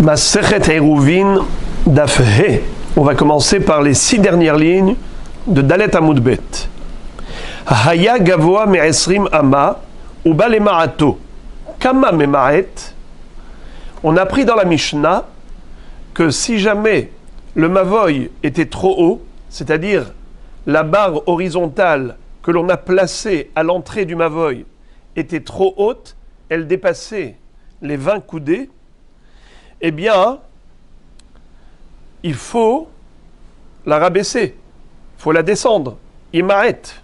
Masechet Eruvin Daf He. On va commencer par les 6 dernières lignes de Dalet Amud Bet. Haya gavoa me'esrim ama uba lema'ato kama mema'et. On a appris dans la Mishnah que si jamais le mavoy était trop haut, c'est-à-dire la barre horizontale que l'on a placée à l'entrée du mavoy était trop haute, elle dépassait les 20 coudées, eh bien, il faut la rabaisser, il faut la descendre, imaet.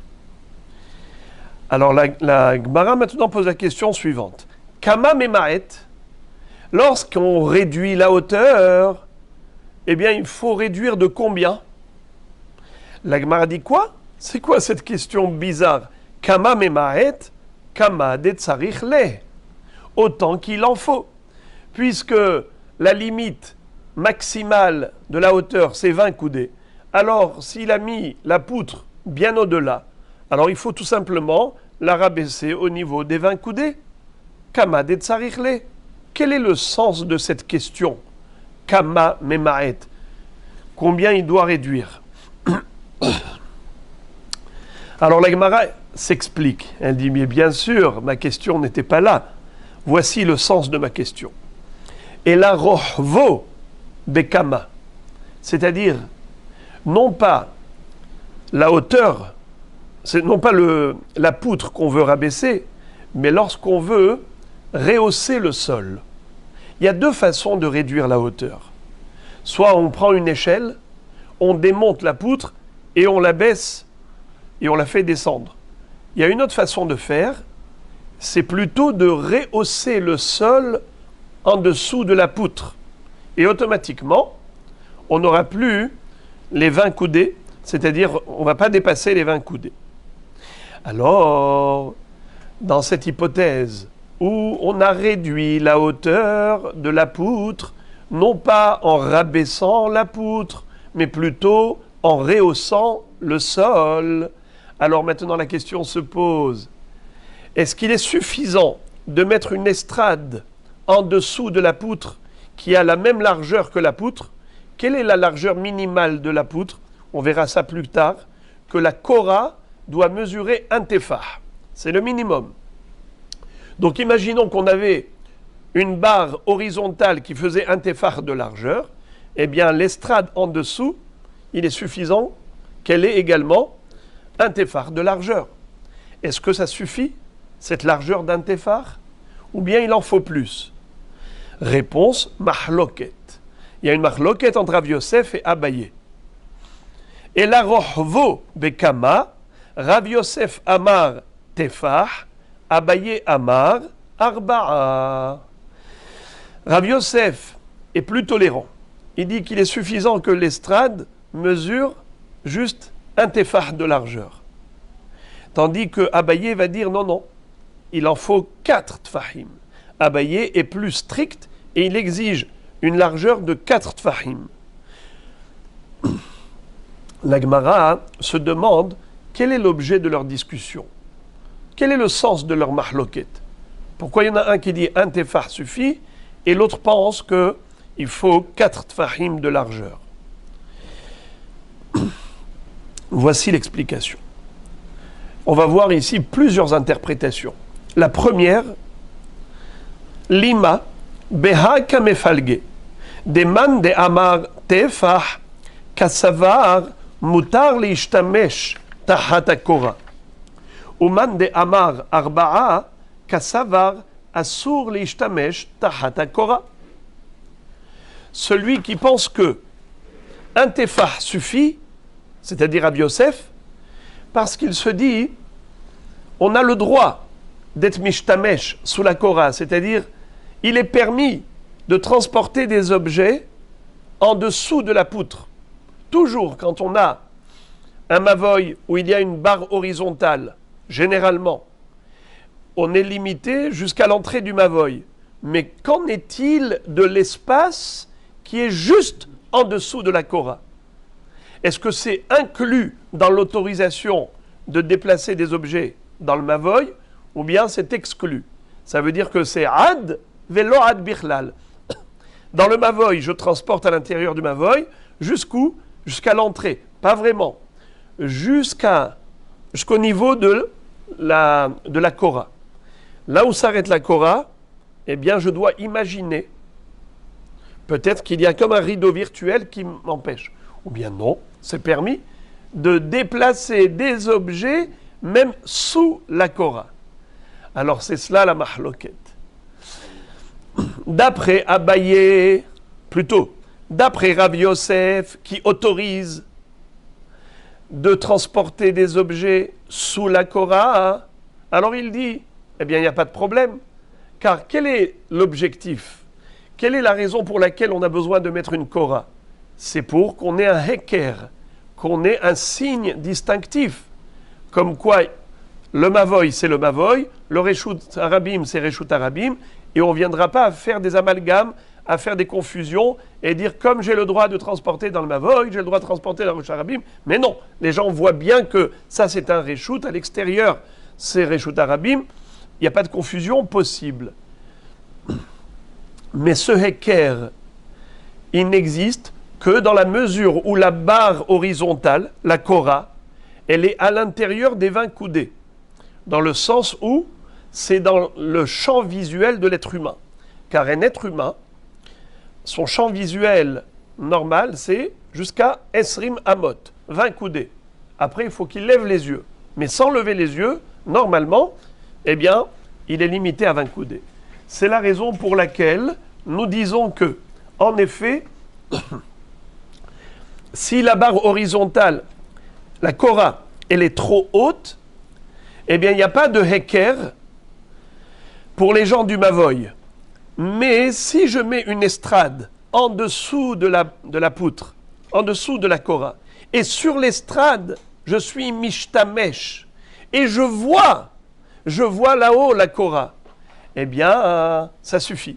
Alors la Gemara maintenant pose la question suivante. Kama memaet, lorsqu'on réduit la hauteur, eh bien il faut réduire de combien? La Gemara dit quoi? C'est quoi cette question bizarre? Kama memaet, kama de tsarich le. Autant qu'il en faut. Puisque la limite maximale de la hauteur, c'est 20 coudées. Alors, s'il a mis la poutre bien au-delà, alors il faut tout simplement la rabaisser au niveau des 20 coudées. Kama de tsarichle. Quel est le sens de cette question? Kama memaet. Combien il doit réduire? Alors la Gemara s'explique. Elle dit, mais bien sûr, ma question n'était pas là. Voici le sens de ma question. Et la rohvo bekama, c'est-à-dire non pas la hauteur, c'est non pas la poutre qu'on veut rabaisser, mais lorsqu'on veut rehausser le sol. Il y a deux façons de réduire la hauteur. Soit on prend une échelle, on démonte la poutre et on la baisse et on la fait descendre. Il y a une autre façon de faire, c'est plutôt de rehausser le sol en dessous de la poutre. Et automatiquement, on n'aura plus les 20 coudées, c'est-à-dire on ne va pas dépasser les 20 coudées. Alors, dans cette hypothèse où on a réduit la hauteur de la poutre, non pas en rabaissant la poutre, mais plutôt en rehaussant le sol, alors maintenant la question se pose, est-ce qu'il est suffisant de mettre une estrade en dessous de la poutre qui a la même largeur que la poutre? Quelle est la largeur minimale de la poutre? On verra ça plus tard, que la kora doit mesurer un tefah. C'est le minimum. Donc imaginons qu'on avait une barre horizontale qui faisait un tefah de largeur. Eh bien l'estrade en dessous, il est suffisant qu'elle ait également un tefah de largeur. Est-ce que ça suffit, cette largeur d'un tefah? Ou bien il en faut plus? Réponse, mahloket. Il y a une mahloket entre Rav Yosef et Abaye. Et la rohvo bekama, Rav Yosef amar tefah, Abaye amar arba'a. Rav Yosef est plus tolérant. Il dit qu'il est suffisant que l'estrade mesure juste un tefah de largeur. Tandis que Abaye va dire non, il en faut 4 tfahim. Abaye est plus strict et il exige une largeur de 4 tfahim. La Gemara se demande quel est l'objet de leur discussion. Quel est le sens de leur mahloket? Pourquoi il y en a un qui dit un tefah suffit et l'autre pense qu'il faut 4 tfahim de largeur? Voici l'explication. On va voir ici plusieurs interprétations. La première, lima beha kamefalge de man de amar tefah kasavar mutar lishtamesh tahat hakora uman de amar arba'a kasavar asur lishtamesh tahat hakora. Celui qui pense que un tefah suffit, c'est-à-dire Rav Yosef, parce qu'il se dit on a le droit d'être mishtamesh sous la kora, c'est-à-dire il est permis de transporter des objets en dessous de la poutre. Toujours quand on a un mavoy où il y a une barre horizontale, généralement, on est limité jusqu'à l'entrée du mavoy. Mais qu'en est-il de l'espace qui est juste en dessous de la kora? Est-ce que c'est inclus dans l'autorisation de déplacer des objets dans le mavoy ou bien c'est exclu? Ça veut dire que c'est ad velo ad bichlal. Dans le Mavoy, je transporte à l'intérieur du Mavoy jusqu'où? Jusqu'à l'entrée. Pas vraiment. Jusqu'au niveau de la Korah. Là où s'arrête la Korah, eh bien, je dois imaginer peut-être qu'il y a comme un rideau virtuel qui m'empêche. Ou bien non, c'est permis de déplacer des objets même sous la Korah. Alors c'est cela la mahloket. D'après Abaye, d'après Rav Yosef, qui autorise de transporter des objets sous la Korah, alors il dit, eh bien il n'y a pas de problème. Car quel est l'objectif? Quelle est la raison pour laquelle on a besoin de mettre une Korah? C'est pour qu'on ait un heker, qu'on ait un signe distinctif. Comme quoi, le Mavoy, c'est le Mavoy, le Reshut Arabim, c'est Reshut Arabim, et on ne viendra pas à faire des amalgames, à faire des confusions, et dire comme j'ai le droit de transporter dans le Mavoy, j'ai le droit de transporter dans le Reshut Arabim. Mais non, les gens voient bien que ça c'est un Reshut, à l'extérieur c'est Reshut Arabim, il n'y a pas de confusion possible. Mais ce heker, il n'existe que dans la mesure où la barre horizontale, la Korah, elle est à l'intérieur des 20 coudées. Dans le sens où c'est dans le champ visuel de l'être humain. Car un être humain, son champ visuel normal, c'est jusqu'à Esrim Amot, 20 coudées. Après, il faut qu'il lève les yeux. Mais sans lever les yeux, normalement, eh bien, il est limité à 20 coudées. C'est la raison pour laquelle nous disons que, en effet, si la barre horizontale, la Korah, elle est trop haute, eh bien, il n'y a pas de heker pour les gens du Mavoy. Mais si je mets une estrade en dessous de la poutre, en dessous de la Korah, et sur l'estrade, je suis mishtamesh, et je vois là-haut la Korah, eh bien, ça suffit.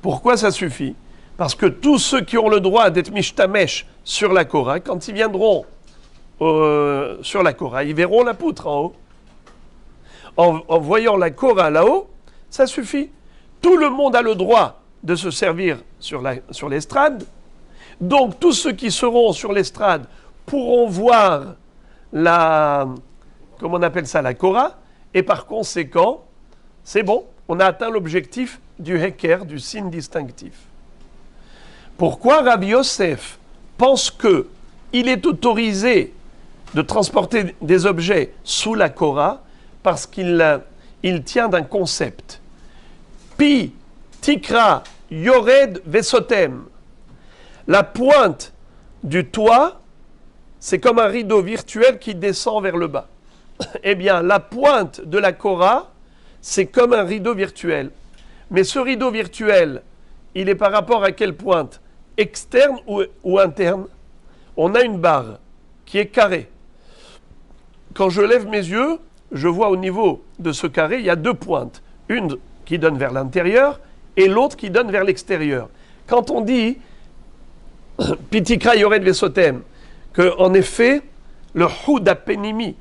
Pourquoi ça suffit? Parce que tous ceux qui ont le droit d'être mishtamesh sur la Korah, quand ils viendront sur la Korah, ils verront la poutre en haut. En voyant la Korah là-haut, ça suffit. Tout le monde a le droit de se servir sur l'estrade. Donc tous ceux qui seront sur l'estrade pourront voir comment on appelle ça, la Korah, et par conséquent, c'est bon, on a atteint l'objectif du heker, du signe distinctif. Pourquoi Rabbi Yosef pense qu'il est autorisé de transporter des objets sous la Korah? Parce qu'il tient d'un concept. Pi, tikra, yored, vesotem. La pointe du toit, c'est comme un rideau virtuel qui descend vers le bas. Eh bien, la pointe de la Korah, c'est comme un rideau virtuel. Mais ce rideau virtuel, il est par rapport à quelle pointe? Externe ou interne? On a une barre qui est carrée. Quand je lève mes yeux, je vois au niveau de ce carré, il y a deux pointes. Une qui donne vers l'intérieur et l'autre qui donne vers l'extérieur. Quand on dit Pitikra Yored Vesotem, que en effet, le Houd Apenimi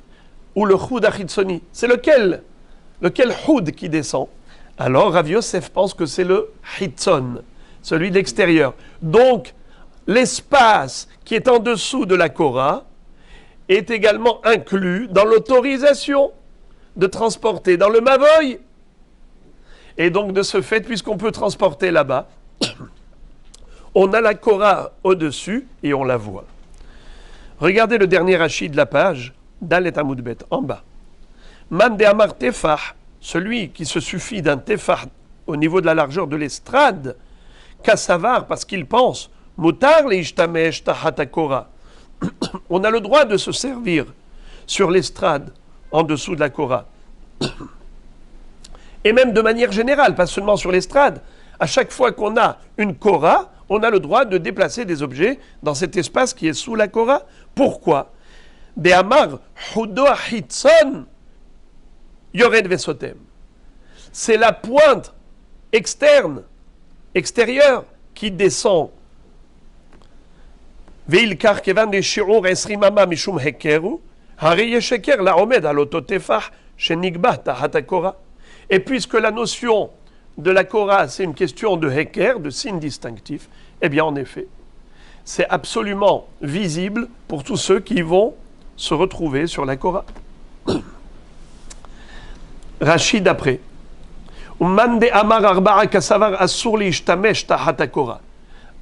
ou le Houd Achitsoni, c'est lequel Houd qui descend? Alors Rav Yosef pense que c'est le Hitzon, celui de l'extérieur. Donc, l'espace qui est en dessous de la Korah est également inclus dans l'autorisation de transporter dans le Mavoy. Et donc, de ce fait, puisqu'on peut transporter là-bas, on a la Korah au-dessus et on la voit. Regardez le dernier rachis de la page, Dalet Amoudbet, en bas. Man de Amar Tefah, celui qui se suffit d'un Tefah au niveau de la largeur de l'estrade, Kassavar, parce qu'il pense, Mutar le Ishtamesh Tahata Korah. On a le droit de se servir sur l'estrade, en dessous de la Korah. Et même de manière générale, pas seulement sur l'estrade. À chaque fois qu'on a une Korah, on a le droit de déplacer des objets dans cet espace qui est sous la Korah. Pourquoi? De Amar Hudo Hitzon Yored Vesotem. C'est la pointe extérieure, qui descend. Veilkar kevan de shiur esrimama mishum hekeru. Et puisque la notion de la Korah, c'est une question de Heker, de signe distinctif, eh bien en effet, c'est absolument visible pour tous ceux qui vont se retrouver sur la Korah. Rachid après.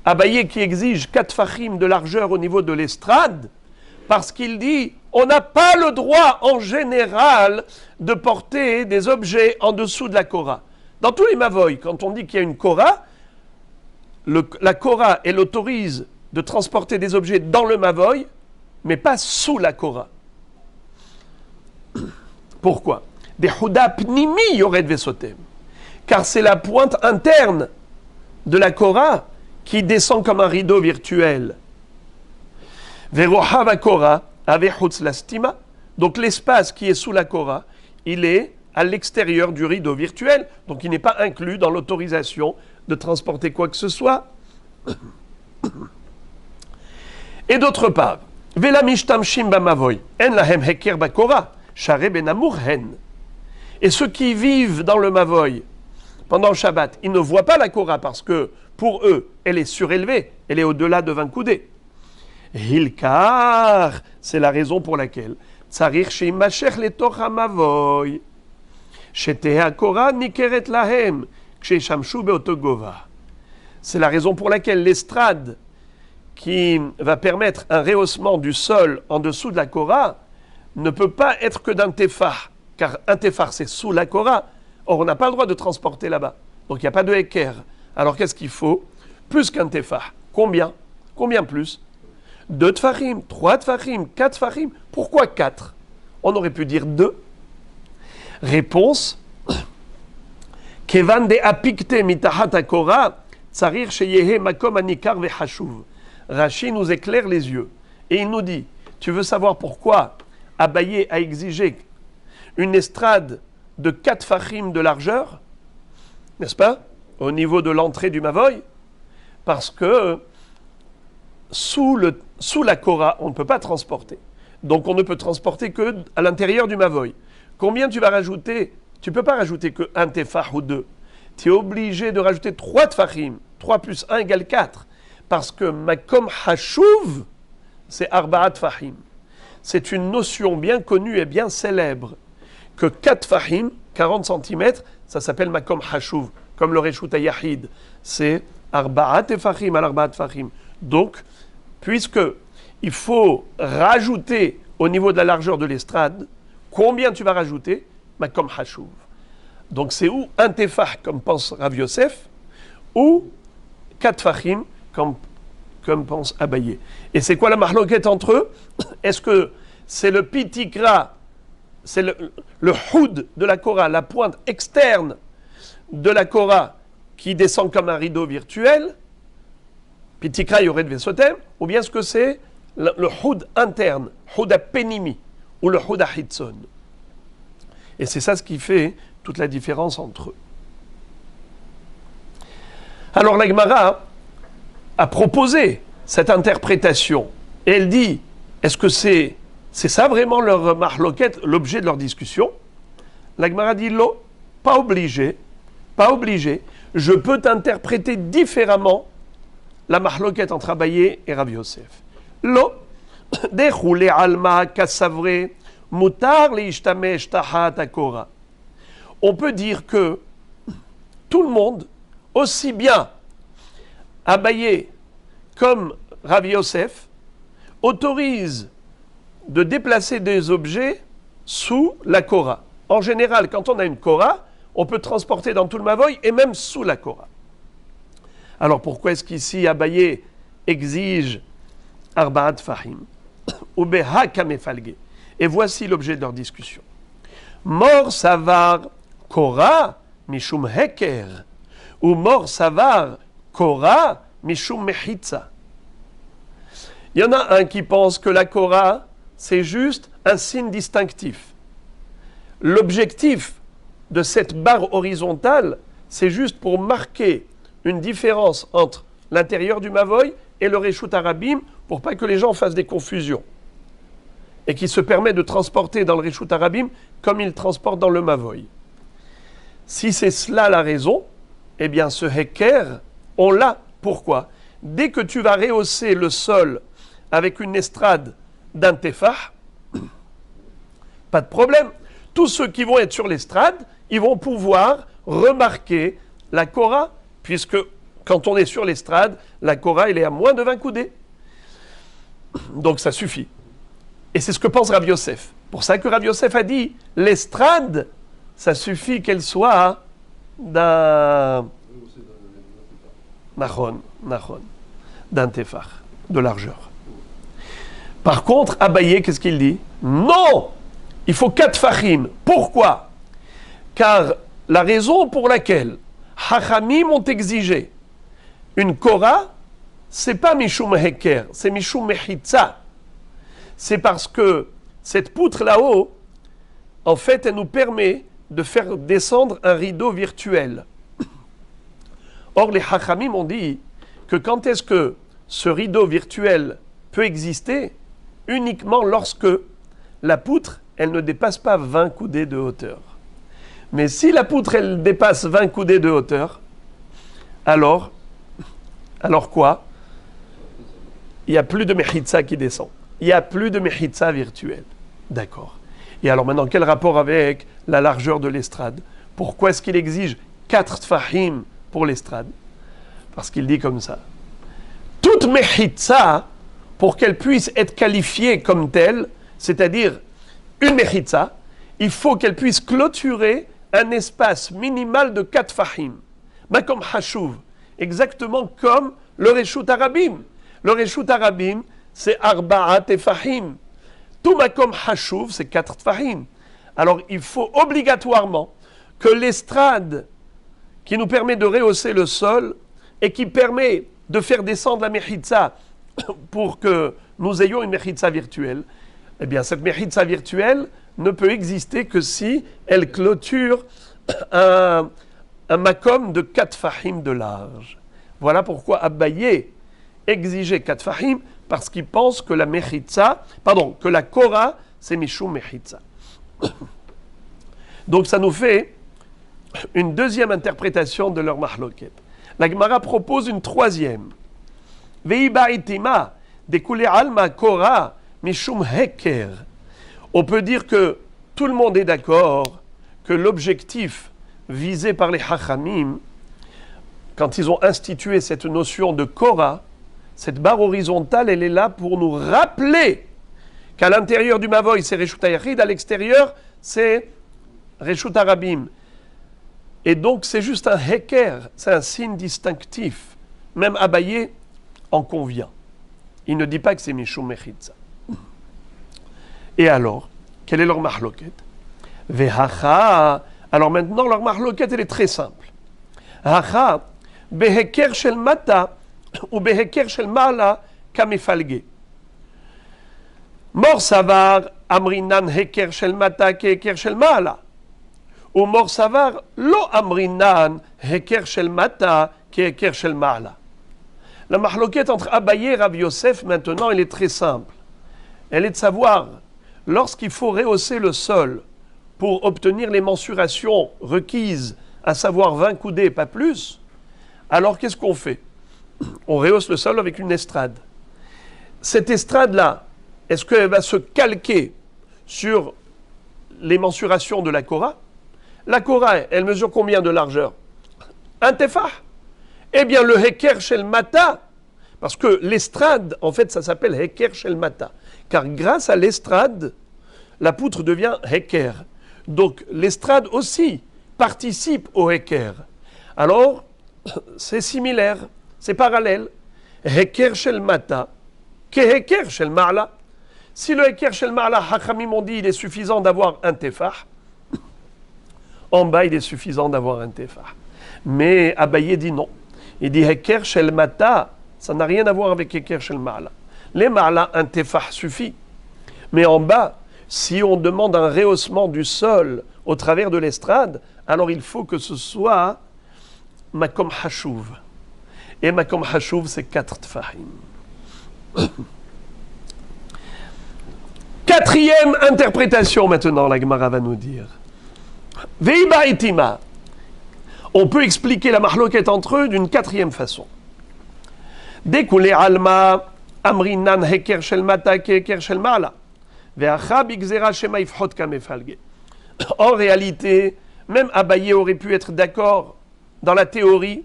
Abaye qui exige 4 fachim de largeur au niveau de l'estrade, parce qu'il dit on n'a pas le droit en général de porter des objets en dessous de la Korah. Dans tous les mavoïs, quand on dit qu'il y a une Korah, la Korah, elle autorise de transporter des objets dans le mavoï, mais pas sous la Korah. Pourquoi? Des Houda Pnimi Yored Vesotem. Car c'est la pointe interne de la Korah qui descend comme un rideau virtuel. Verohav Korah avec Hutz Lastima. Donc l'espace qui est sous la Korah, il est à l'extérieur du rideau virtuel, donc il n'est pas inclus dans l'autorisation de transporter quoi que ce soit. Et d'autre part, Vela Mishtamshim Bamavoy, En Lahem Heker Bakora, Share Ben Amour Hen. Et ceux qui vivent dans le Mavoy pendant le Shabbat, ils ne voient pas la Korah parce que pour eux, elle est surélevée, elle est au-delà de 20 coudées. Hilkar, c'est la raison pour laquelle Tsarir Sheimashech Letoch HaMavoy, Sheteha Korah Nikeret Lahem, Ksheishamshu Beotogova. C'est la raison pour laquelle l'estrade qui va permettre un rehaussement du sol en dessous de la Korah ne peut pas être que d'un tefar, car un tefar c'est sous la Korah. Or on n'a pas le droit de transporter là-bas, donc il n'y a pas de heker. Alors qu'est-ce qu'il faut? Plus qu'un tefar. Combien? Combien plus? 2 tfachim, 3 tfachim, 4 tfachim. Pourquoi 4? On aurait pu dire 2. Réponse: Kevan de apikte mitahat akora, tsarir sheyehe makom anikar vechashuv. Rashi nous éclaire les yeux et il nous dit: tu veux savoir pourquoi Abaye a exigé une estrade de 4 fachim de largeur, n'est-ce pas, au niveau de l'entrée du Mavoy? Parce que sous la Korah, on ne peut pas transporter. Donc on ne peut transporter que à l'intérieur du Mavoy. Combien tu vas rajouter? Tu ne peux pas rajouter que 1 tefach ou 2. Tu es obligé de rajouter 3 tfachim. 3 plus 1 égale 4. Parce que makom hashuv, c'est arba'at tfachim. C'est une notion bien connue et bien célèbre. Que 4 fahim, 40 cm, ça s'appelle makom hashuv, comme le reshut yahid. C'est arba'at fahim al arba'at fahim. Donc, puisque il faut rajouter au niveau de la largeur de l'estrade, combien tu vas rajouter? Makom hashuv. Donc c'est ou un tefah, comme pense Rav Yosef, ou 4 fahim, comme pense Abaye. Et c'est quoi la mahloket entre eux? Est-ce que c'est le pitikra, c'est le houd de la Korah, la pointe externe de la Korah qui descend comme un rideau virtuel, pitikra yored vesotem, ou bien est-ce que c'est le houd interne, houd à penimi, ou le houd à hitzon? Et c'est ça ce qui fait toute la différence entre eux. Alors la Gemara a proposé cette interprétation, et elle dit, est-ce que c'est ça vraiment leur mahloket, l'objet de leur discussion? La Gemara dit, lo, pas obligé, je peux t'interpréter différemment la mahloket entre Abaye et Rav Yosef. Lo, dechoule alma kasavre, mutar li ishtamesh tahat akora. On peut dire que tout le monde, aussi bien Abaye comme Rav Yosef, autorise de déplacer des objets sous la Korah. En général, quand on a une Korah, on peut transporter dans tout le Mavoy et même sous la Korah. Alors pourquoi est-ce qu'ici Abaye exige Arba'at Fahim ou Beha Kamefalge? Et voici l'objet de leur discussion. Mor Savar Korah Mishum Heker ou Mor Savar Korah Mishum Mechitza. Il y en a un qui pense que la Korah, c'est juste un signe distinctif. L'objectif de cette barre horizontale, c'est juste pour marquer une différence entre l'intérieur du Mavoy et le Reshut Arabim, pour pas que les gens fassent des confusions. Et qui se permet de transporter dans le Reshut Arabim comme ils transportent dans le Mavoy. Si c'est cela la raison, eh bien ce heker, on l'a. Pourquoi? Dès que tu vas rehausser le sol avec une estrade d'un tefah, pas de problème. Tous ceux qui vont être sur l'estrade, ils vont pouvoir remarquer la Korah, puisque quand on est sur l'estrade, la Korah, elle est à moins de 20 coudées. Donc ça suffit. Et c'est ce que pense Rav Yosef. Pour ça que Rav Yosef a dit, l'estrade, ça suffit qu'elle soit d'un... Nahon, d'un tefah, de largeur. Par contre, Abaye, qu'est-ce qu'il dit? Non! Il faut 4 fahim. Pourquoi? Car la raison pour laquelle Hachamim ont exigé une Korah, c'est pas Mishum Heker, c'est Mishum Mechitza. C'est parce que cette poutre là-haut, en fait, elle nous permet de faire descendre un rideau virtuel. Or, les Hachamim ont dit que quand est-ce que ce rideau virtuel peut exister? Uniquement lorsque la poutre, elle ne dépasse pas 20 coudées de hauteur. Mais si la poutre, elle dépasse 20 coudées de hauteur, alors quoi? Il n'y a plus de mechitza qui descend. Il n'y a plus de mechitza virtuelle. D'accord. Et alors maintenant, quel rapport avec la largeur de l'estrade? Pourquoi est-ce qu'il exige 4 tfahim pour l'estrade? Parce qu'il dit comme ça. Toute mechitza, pour qu'elle puisse être qualifiée comme telle, c'est-à-dire une mechitza, il faut qu'elle puisse clôturer un espace minimal de 4 fahim. Comme hashuv, exactement comme le reshut arabim. Le reshut arabim, c'est arba'a tefahim. Tout makom hashuv, c'est 4 tfahim. Alors il faut obligatoirement que l'estrade qui nous permet de rehausser le sol et qui permet de faire descendre la mechitza pour que nous ayons une mechitza virtuelle, eh bien cette mechitza virtuelle ne peut exister que si elle clôture un makom de 4 fahim de large. Voilà pourquoi Abaye exigeait 4 fahim, parce qu'il pense que que la Korah, c'est Mishum Mechitza. Donc ça nous fait une deuxième interprétation de leur mahloket. La Gemara propose une troisième. Ve'iba'itima dekule alma Korah Mishum Heker. On peut dire que tout le monde est d'accord que l'objectif visé par les Hachamim, quand ils ont institué cette notion de Korah, cette barre horizontale, elle est là pour nous rappeler qu'à l'intérieur du Mavoy, c'est Reshut HaYachid, à l'extérieur, c'est Reshut Arabim. Et donc, c'est juste un Heker, c'est un signe distinctif. Même Abaye en convient. Il ne dit pas que c'est Mishum Mechitza. Et alors, quel est leur mahloket? Vehacha. Alors maintenant, leur mahloket, elle est très simple. Hacha, beheker shel mata, ou beheker shel mala, kamefalge. Mor savar, amrinan heker shel mata, ke heker shel mala. Ou mor savar, lo amrinan heker shel mata, ke heker shel mala. La mahloket entre Abaye et Rav Yosef, maintenant, elle est très simple. Elle est de savoir, lorsqu'il faut rehausser le sol pour obtenir les mensurations requises, à savoir 20 coudées, pas plus, alors qu'est-ce qu'on fait? On rehausse le sol avec une estrade. Cette estrade-là, est-ce qu'elle va se calquer sur les mensurations de la Korah? La Korah, elle mesure combien de largeur? Un tefah. Eh bien, le Heker Shel Mata, parce que l'estrade, en fait, ça s'appelle Heker Shel Mata, car grâce à l'estrade, la poutre devient Heker. Donc, l'estrade aussi participe au Heker. Alors, c'est similaire, c'est parallèle. Heker Shel Mata, ke Heker Shel Ma'la. Si le Heker Shel Ma'la, Hachamim ont dit, il est suffisant d'avoir un tefah, en bas, il est suffisant d'avoir un tefah. Mais Abaye dit non. Il dit Heker Shel Mata, ça n'a rien à voir avec Heker Shel Ma'la. Les Ma'la, un tefah suffit. Mais en bas, si on demande un rehaussement du sol au travers de l'estrade, alors il faut que ce soit Makom Hashuv. Et Makom Hashuv, c'est 4 tfahim. Quatrième interprétation maintenant, la Gemara va nous dire. Veiba itima. On peut expliquer la mahloket entre eux d'une quatrième façon. Découlé alma amrinan heker shel mata ke heker shel mala. Ve'acha bigzera shema ifhot kamefalge. En réalité, même Abaye aurait pu être d'accord dans la théorie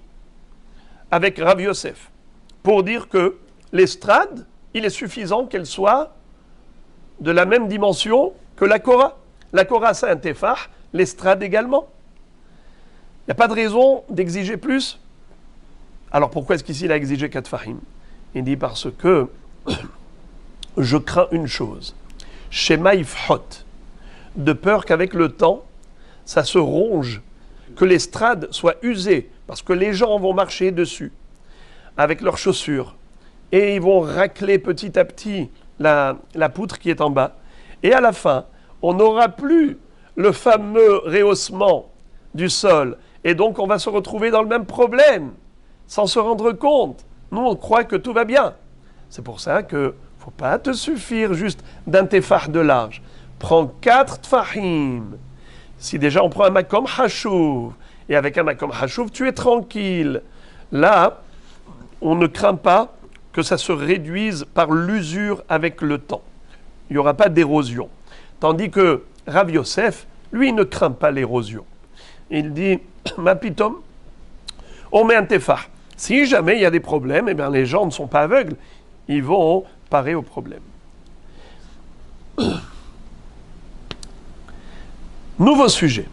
avec Rav Yosef pour dire que l'estrade, il est suffisant qu'elle soit de la même dimension que la Korah. La Korah, c'est un tefah, l'estrade également. Il n'y a pas de raison d'exiger plus. Alors pourquoi est-ce qu'ici il a exigé 4 fahim? Il dit parce que je crains une chose. Shema ifhot, de peur qu'avec le temps, ça se ronge, que l'estrade soit usée, parce que les gens vont marcher dessus avec leurs chaussures et ils vont racler petit à petit la poutre qui est en bas. Et à la fin, on n'aura plus le fameux rehaussement du sol. Et donc, on va se retrouver dans le même problème, sans se rendre compte. Nous, on croit que tout va bien. C'est pour ça qu'il ne faut pas te suffire juste d'un tefah de large. Prends 4 tfahim. Si déjà on prend un makom hashuv, et avec un makom hashuv, tu es tranquille. Là, on ne craint pas que ça se réduise par l'usure avec le temps. Il n'y aura pas d'érosion. Tandis que Rav Yosef, lui, ne craint pas l'érosion. Il dit, ma pitom, on met un tefah. Si jamais il y a des problèmes, eh bien les gens ne sont pas aveugles. Ils vont parer aux problèmes. Nouveau sujet.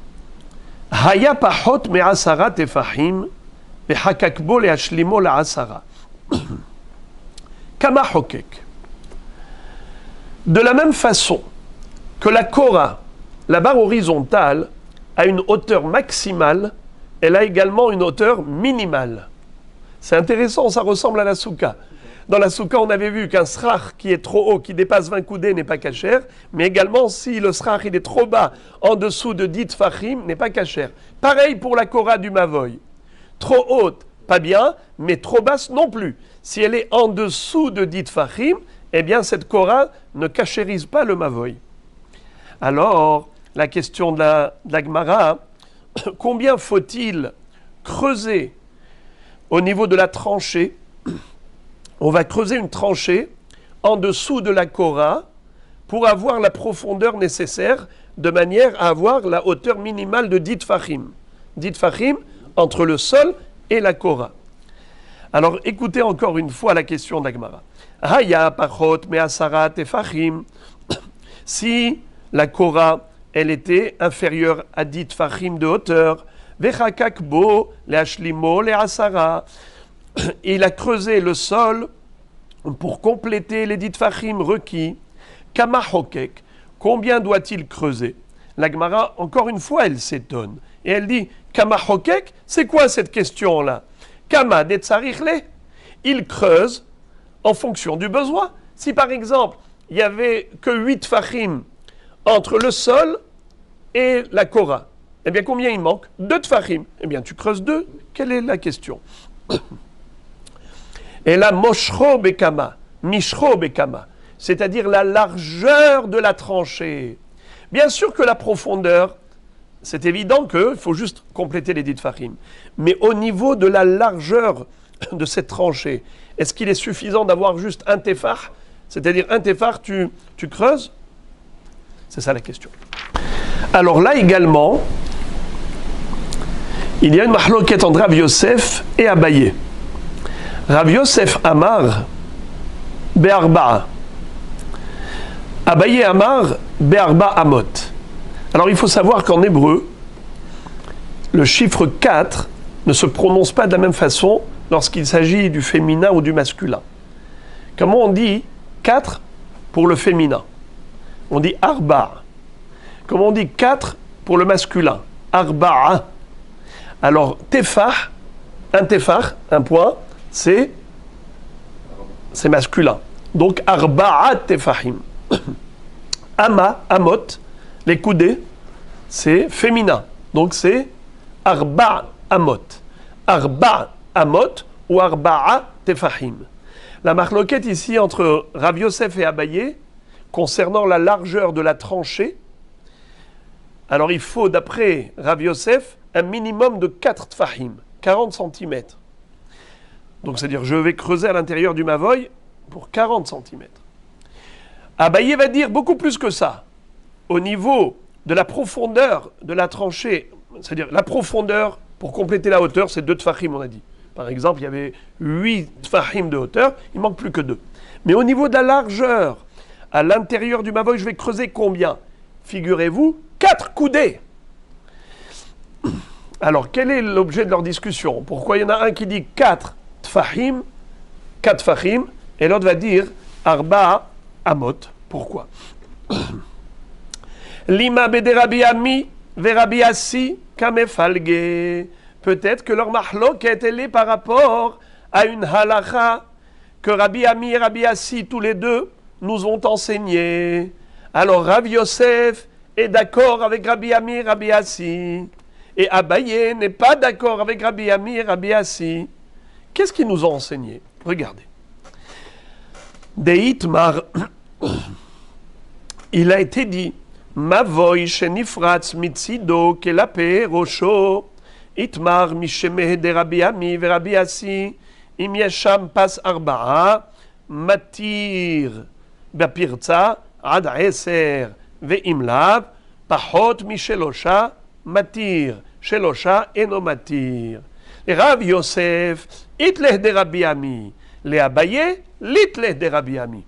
Haya pachot me'asara tefahim v'hakakbo le'ashlimo la'asara. Kama hokek. De la même façon que la Korah, la barre horizontale, a une hauteur maximale, elle a également une hauteur minimale. C'est intéressant, ça ressemble à la soukha. Dans la soukha, on avait vu qu'un srach qui est trop haut, qui dépasse 20 coudées, n'est pas kasher, mais également si le srach il est trop bas, en dessous de 10 tfachim, n'est pas kasher. Pareil pour la Korah du Mavoy. Trop haute, pas bien, mais trop basse non plus. Si elle est en dessous de 10 tfachim, eh bien cette Korah ne kashérise pas le Mavoy. Alors, la question de la Gemara, combien faut-il creuser au niveau de la tranchée? On va creuser une tranchée en dessous de la Korah pour avoir la profondeur nécessaire de manière à avoir la hauteur minimale de 10 tfachim. 10 tfachim entre le sol et la Korah. Alors écoutez encore une fois la question d'Agmara. Haya pachot me'asara tefachim. Si la Korah, elle était inférieure à 10 tfachim de hauteur, vechakak bo le'ashlimo le'asara. Il a creusé le sol pour compléter les 10 tfachim requis. Kama hokek, combien doit-il creuser? La Gemara, encore une fois, elle s'étonne. Et elle dit, Kama hokek, c'est quoi cette question-là? Kama de tsarichle, il creuse en fonction du besoin. Si par exemple, il n'y avait que 8 tfachim entre le sol et la Korah, eh bien combien il manque? 2 tfachim. Eh bien tu creuses 2. Quelle est la question? Et là, moshro bekama, mishro bekama, c'est-à-dire la largeur de la tranchée. Bien sûr que la profondeur, c'est évident qu'il faut juste compléter les 10 tfachim. Mais au niveau de la largeur de cette tranchée, est-ce qu'il est suffisant d'avoir juste un tefah? C'est-à-dire un tefah, tu creuses? C'est ça la question. Alors là également, il y a une mahloket entre Rav Yosef et Abaye. Rav Yosef Amar Be'arba'a. Abaye Amar Be'arba Amot. Alors il faut savoir qu'en hébreu, le chiffre 4 ne se prononce pas de la même façon lorsqu'il s'agit du féminin ou du masculin. Comment on dit 4 pour le féminin? On dit Arba. Comment on dit 4 pour le masculin? Arba'a. Alors tefah, un point, c'est masculin. Donc Arba'a tefahim. Ama, amot, les coudées, c'est féminin. Donc c'est Arba' amot. Arba' amot ou Arba'a tefahim. La marloquette ici entre Rav Yosef et Abaye, concernant la largeur de la tranchée, alors il faut, d'après Rav Yosef, un minimum de 4 tfahim, 40 cm. Donc c'est-à-dire je vais creuser à l'intérieur du mavoy pour 40 cm. Abaye va dire beaucoup plus que ça. Au niveau de la profondeur de la tranchée, c'est-à-dire la profondeur pour compléter la hauteur, c'est 2 tfahim, on a dit. Par exemple, il y avait 8 tfahim de hauteur, il manque plus que 2. Mais au niveau de la largeur, à l'intérieur du mavoy, je vais creuser combien? Figurez-vous, 4 coudées. Alors, quel est l'objet de leur discussion? Pourquoi il y en a un qui dit 4 tfahim, et l'autre va dire Arba Amot. Pourquoi? Lima bede Rabbi Ami ve Rabbi Assi kamefalge. Peut-être que leur mahlok est allé par rapport à une halacha que Rabbi Ami et Rabbi Assi, tous les deux, nous ont enseigné. Alors Rabbi Yosef est d'accord avec Rabbi Ami et Rabbi Assi. Et Abaye n'est pas d'accord avec Rabbi Ami et Rabbi Assi. Qu'est-ce qu'ils nous ont enseigné? Regardez. Deitmar, il a été dit, Mavoy shenifratz mitzido kelape rosho, itmar mishemeh de Rabbi Ami ve Rabbi Assi, im yesham pas arba'a, matir bapirza ad eser ve'im lav, pachot mishelosha, matir, shelosha eno matir. Rav Yosef, itleh de Rabbi Ami, le Abaye, l'itleh de Rabbi Ami.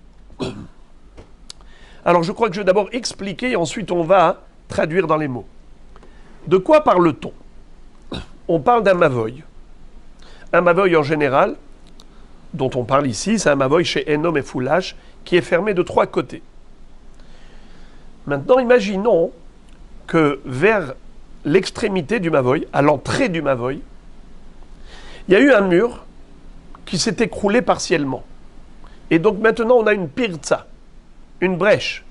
Alors je crois que je vais d'abord expliquer et ensuite on va traduire dans les mots. De quoi parle-t-on? On parle d'un mavoy. Un mavoy en général, dont on parle ici, c'est un mavoy chez Enom et Foulash, qui est fermé de 3 côtés. Maintenant, imaginons que vers l'extrémité du mavoy, à l'entrée du mavoy, il y a eu un mur qui s'est écroulé partiellement. Et donc maintenant, on a une pirza, une brèche.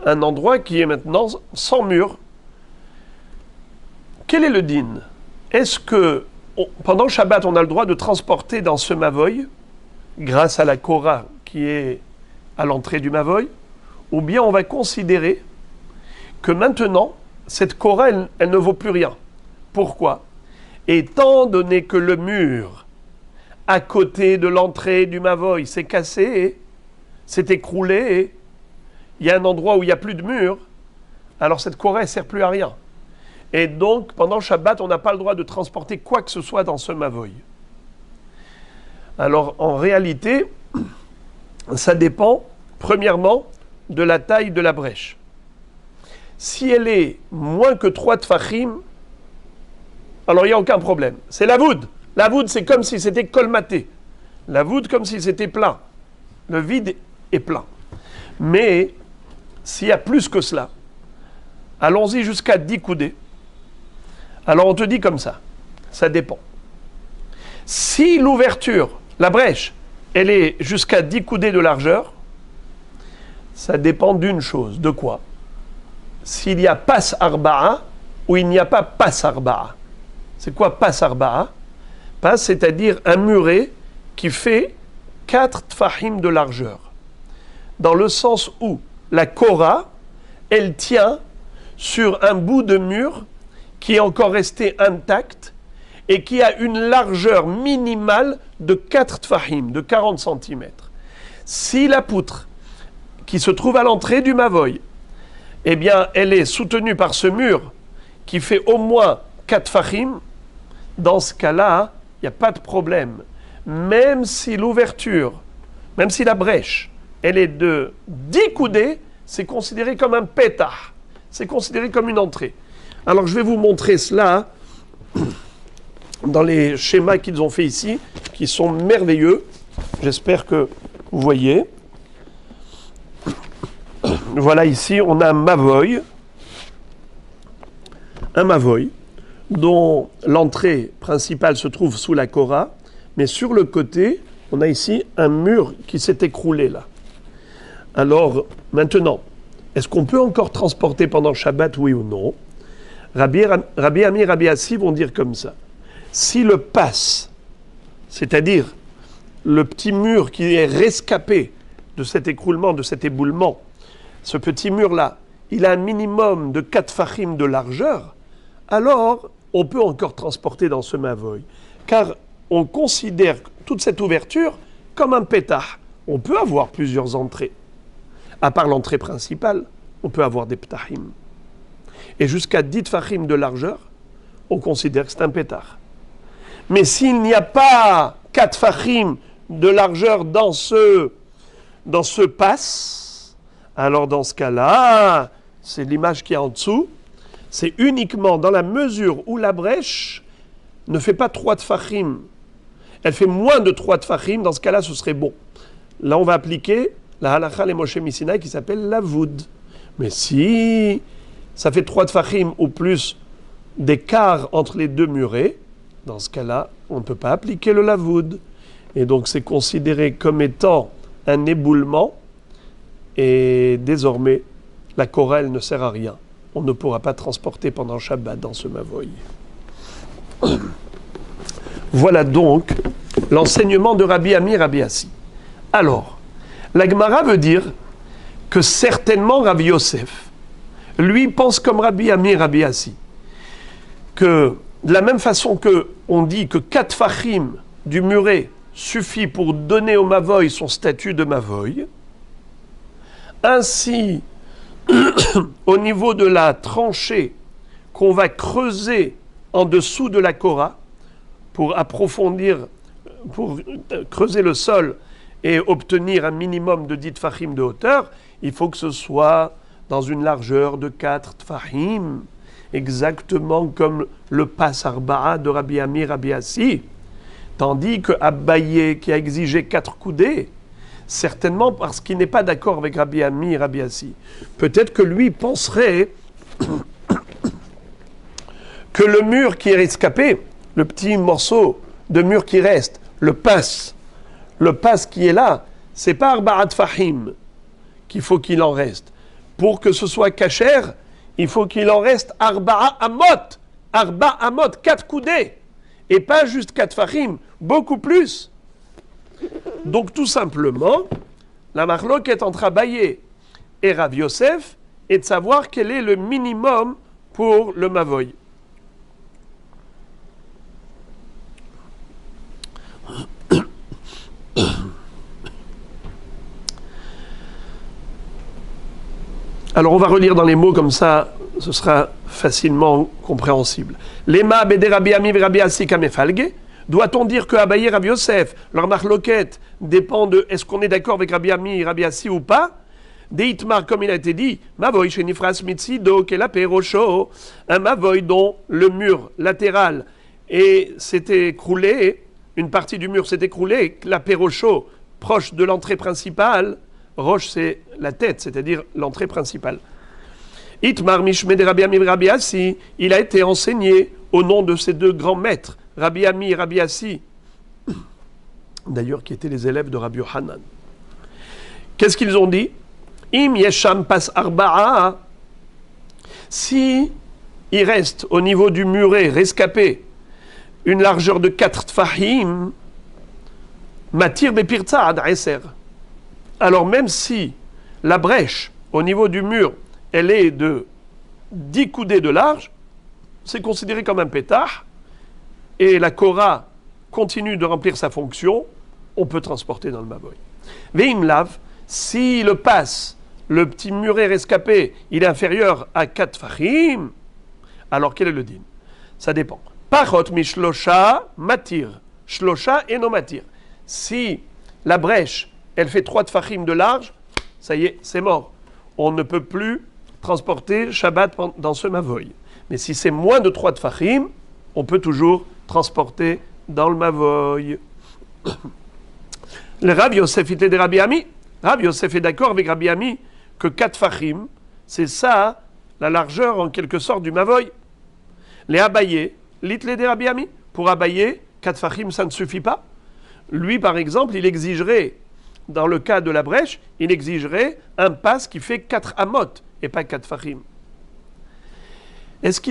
Un endroit qui est maintenant sans mur. Quel est le din? Est-ce que, pendant le Shabbat, on a le droit de transporter dans ce mavoy, grâce à la Korah qui est à l'entrée du mavoy, ou bien on va considérer que maintenant, cette Korah, elle ne vaut plus rien. Pourquoi? Étant donné que le mur à côté de l'entrée du mavoy s'est cassé, s'est écroulé, il y a un endroit où il n'y a plus de mur, alors cette Korah ne sert plus à rien. Et donc, pendant le Shabbat, on n'a pas le droit de transporter quoi que ce soit dans ce mavoy. Alors, en réalité, ça dépend, premièrement, de la taille de la brèche. Si elle est moins que 3 tfachim, alors il n'y a aucun problème. C'est la voûte. La voûte, c'est comme si c'était colmaté. La voûte, comme si c'était plein. Le vide est plein. Mais, s'il y a plus que cela, allons-y jusqu'à 10 coudées. Alors on te dit comme ça dépend. Si l'ouverture, la brèche, elle est jusqu'à 10 coudées de largeur, ça dépend d'une chose. De quoi? S'il y a pas arba'a ou il n'y a pas arba'a. C'est quoi pas arba'a? Pas, c'est-à-dire un muret qui fait 4 tfahim de largeur. Dans le sens où la Korah, elle tient sur un bout de mur qui est encore resté intact et qui a une largeur minimale de 4 tfahim, de 40 cm. Si la poutre qui se trouve à l'entrée du mavoy, eh bien, elle est soutenue par ce mur qui fait au moins 4 tfahim, dans ce cas-là, il n'y a pas de problème. Même si l'ouverture, même si la brèche, elle est de 10 coudées, c'est considéré comme un pétah. C'est considéré comme une entrée. Alors je vais vous montrer cela dans les schémas qu'ils ont fait ici, qui sont merveilleux. J'espère que vous voyez. Voilà, ici on a un mavoy dont l'entrée principale se trouve sous la Korah, mais sur le côté, on a ici un mur qui s'est écroulé là. Alors, maintenant, est-ce qu'on peut encore transporter pendant Shabbat, oui ou non? Rabbi Ami et Rabbi Assi vont dire comme ça. Si le passe, c'est-à-dire le petit mur qui est rescapé de cet écroulement, de cet éboulement, ce petit mur-là, il a un minimum de 4 fachim de largeur, alors on peut encore transporter dans ce mavoy. Car on considère toute cette ouverture comme un pétah. On peut avoir plusieurs entrées. À part l'entrée principale, on peut avoir des ptahim. Et jusqu'à 10 tfachim de largeur, on considère que c'est un pétah. Mais s'il n'y a pas 4 tfachim de largeur dans ce pass, alors dans ce cas-là, c'est l'image qui est en dessous, c'est uniquement dans la mesure où la brèche ne fait pas 3 tfachim. Elle fait moins de 3 tfachim, dans ce cas-là, ce serait bon. Là, on va appliquer la halakha les Moshe Misinaï qui s'appelle la voud. Mais si ça fait 3 tfachim ou plus d'écart entre les deux murets, dans ce cas-là, on ne peut pas appliquer le lavoud. Et donc, c'est considéré comme étant un éboulement. Et désormais, la chorale ne sert à rien. On ne pourra pas transporter pendant Shabbat dans ce mavoy. Voilà donc l'enseignement de Rabbi Ami et Rabbi Assi. Alors, la Gemara veut dire que certainement Rabbi Yosef, lui, pense comme Rabbi Ami et Rabbi Assi, que de la même façon que on dit que 4 fachim du muret suffit pour donner au mavoy son statut de mavoy, ainsi, au niveau de la tranchée qu'on va creuser en dessous de la Korah pour approfondir, pour creuser le sol et obtenir un minimum de 10 tfachim de hauteur, il faut que ce soit dans une largeur de 4 tfachim, exactement comme le Pas Arba'a de Rabbi Ami, Rabbi Assi. Tandis que Abaye, qui a exigé 4 coudées, certainement parce qu'il n'est pas d'accord avec Rabbi Ami et Rabbi Assi. Peut-être que lui penserait que le mur qui est rescapé, le petit morceau de mur qui reste, le pass qui est là, c'est pas Arba'at Fahim qu'il faut qu'il en reste. Pour que ce soit kasher, il faut qu'il en reste Arba'a Amot, 4 coudées, et pas juste 4 Fahim, beaucoup plus. Donc tout simplement, la marloquette entre Abaye et Rav Yosef est de savoir quel est le minimum pour le mavoy. Alors on va relire dans les mots comme ça, ce sera facilement compréhensible. Lema bede Rabbi Ami ve Rabbi Assi kamefalge. Doit-on dire que Abaye et Rabbi Yosef, leur marloquette dépend de est-ce qu'on est d'accord avec Rabbi Ami et Rabbi Assi ou pas? Deitmar, comme il a été dit, Mavoy shenifras mitzido kela perosho, un Mavoy dont le mur latéral s'était écroulé, une partie du mur s'est écroulée, la perosho, proche de l'entrée principale, roche c'est la tête, c'est-à-dire l'entrée principale. Itmar mishme de Rabbi Ami et Rabbi Assi, il a été enseigné au nom de ces deux grands maîtres, Rabbi Ami et Rabbi Assi, d'ailleurs qui étaient les élèves de Rabbi Yohanan. Qu'est-ce qu'ils ont dit? Im yesham pas arba'a, si il reste au niveau du muret rescapé une largeur de 4 tfahim, matir bepirtza ad eser. Alors même si la brèche au niveau du mur, elle est de 10 coudées de large, c'est considéré comme un pétah, et la Korah continue de remplir sa fonction, on peut transporter dans le mavoy. Veim lav, si le passe, le petit muret rescapé, il est inférieur à 4 fachim, alors quel est le din? Ça dépend. Pachot mishlosha matir, shlosha et no matir. Si la brèche, elle fait 3 tfachim de large, ça y est, c'est mort. On ne peut plus transporter Shabbat dans ce mavoy. Mais si c'est moins de 3 tfachim, on peut toujours transporter dans le mavoy. Le Rav Yosef était de Rabbi Ami. Rav Yosef est d'accord avec Rabbi Ami que 4 fachim, c'est ça la largeur en quelque sorte du mavoy. Les Abaye, l'itle de Rabbi Ami. Pour Abaye, 4 fachim, ça ne suffit pas. Lui, par exemple, il exigerait, dans le cas de la brèche, il exigerait un pass qui fait 4 amot et pas 4 fachim. Est-ce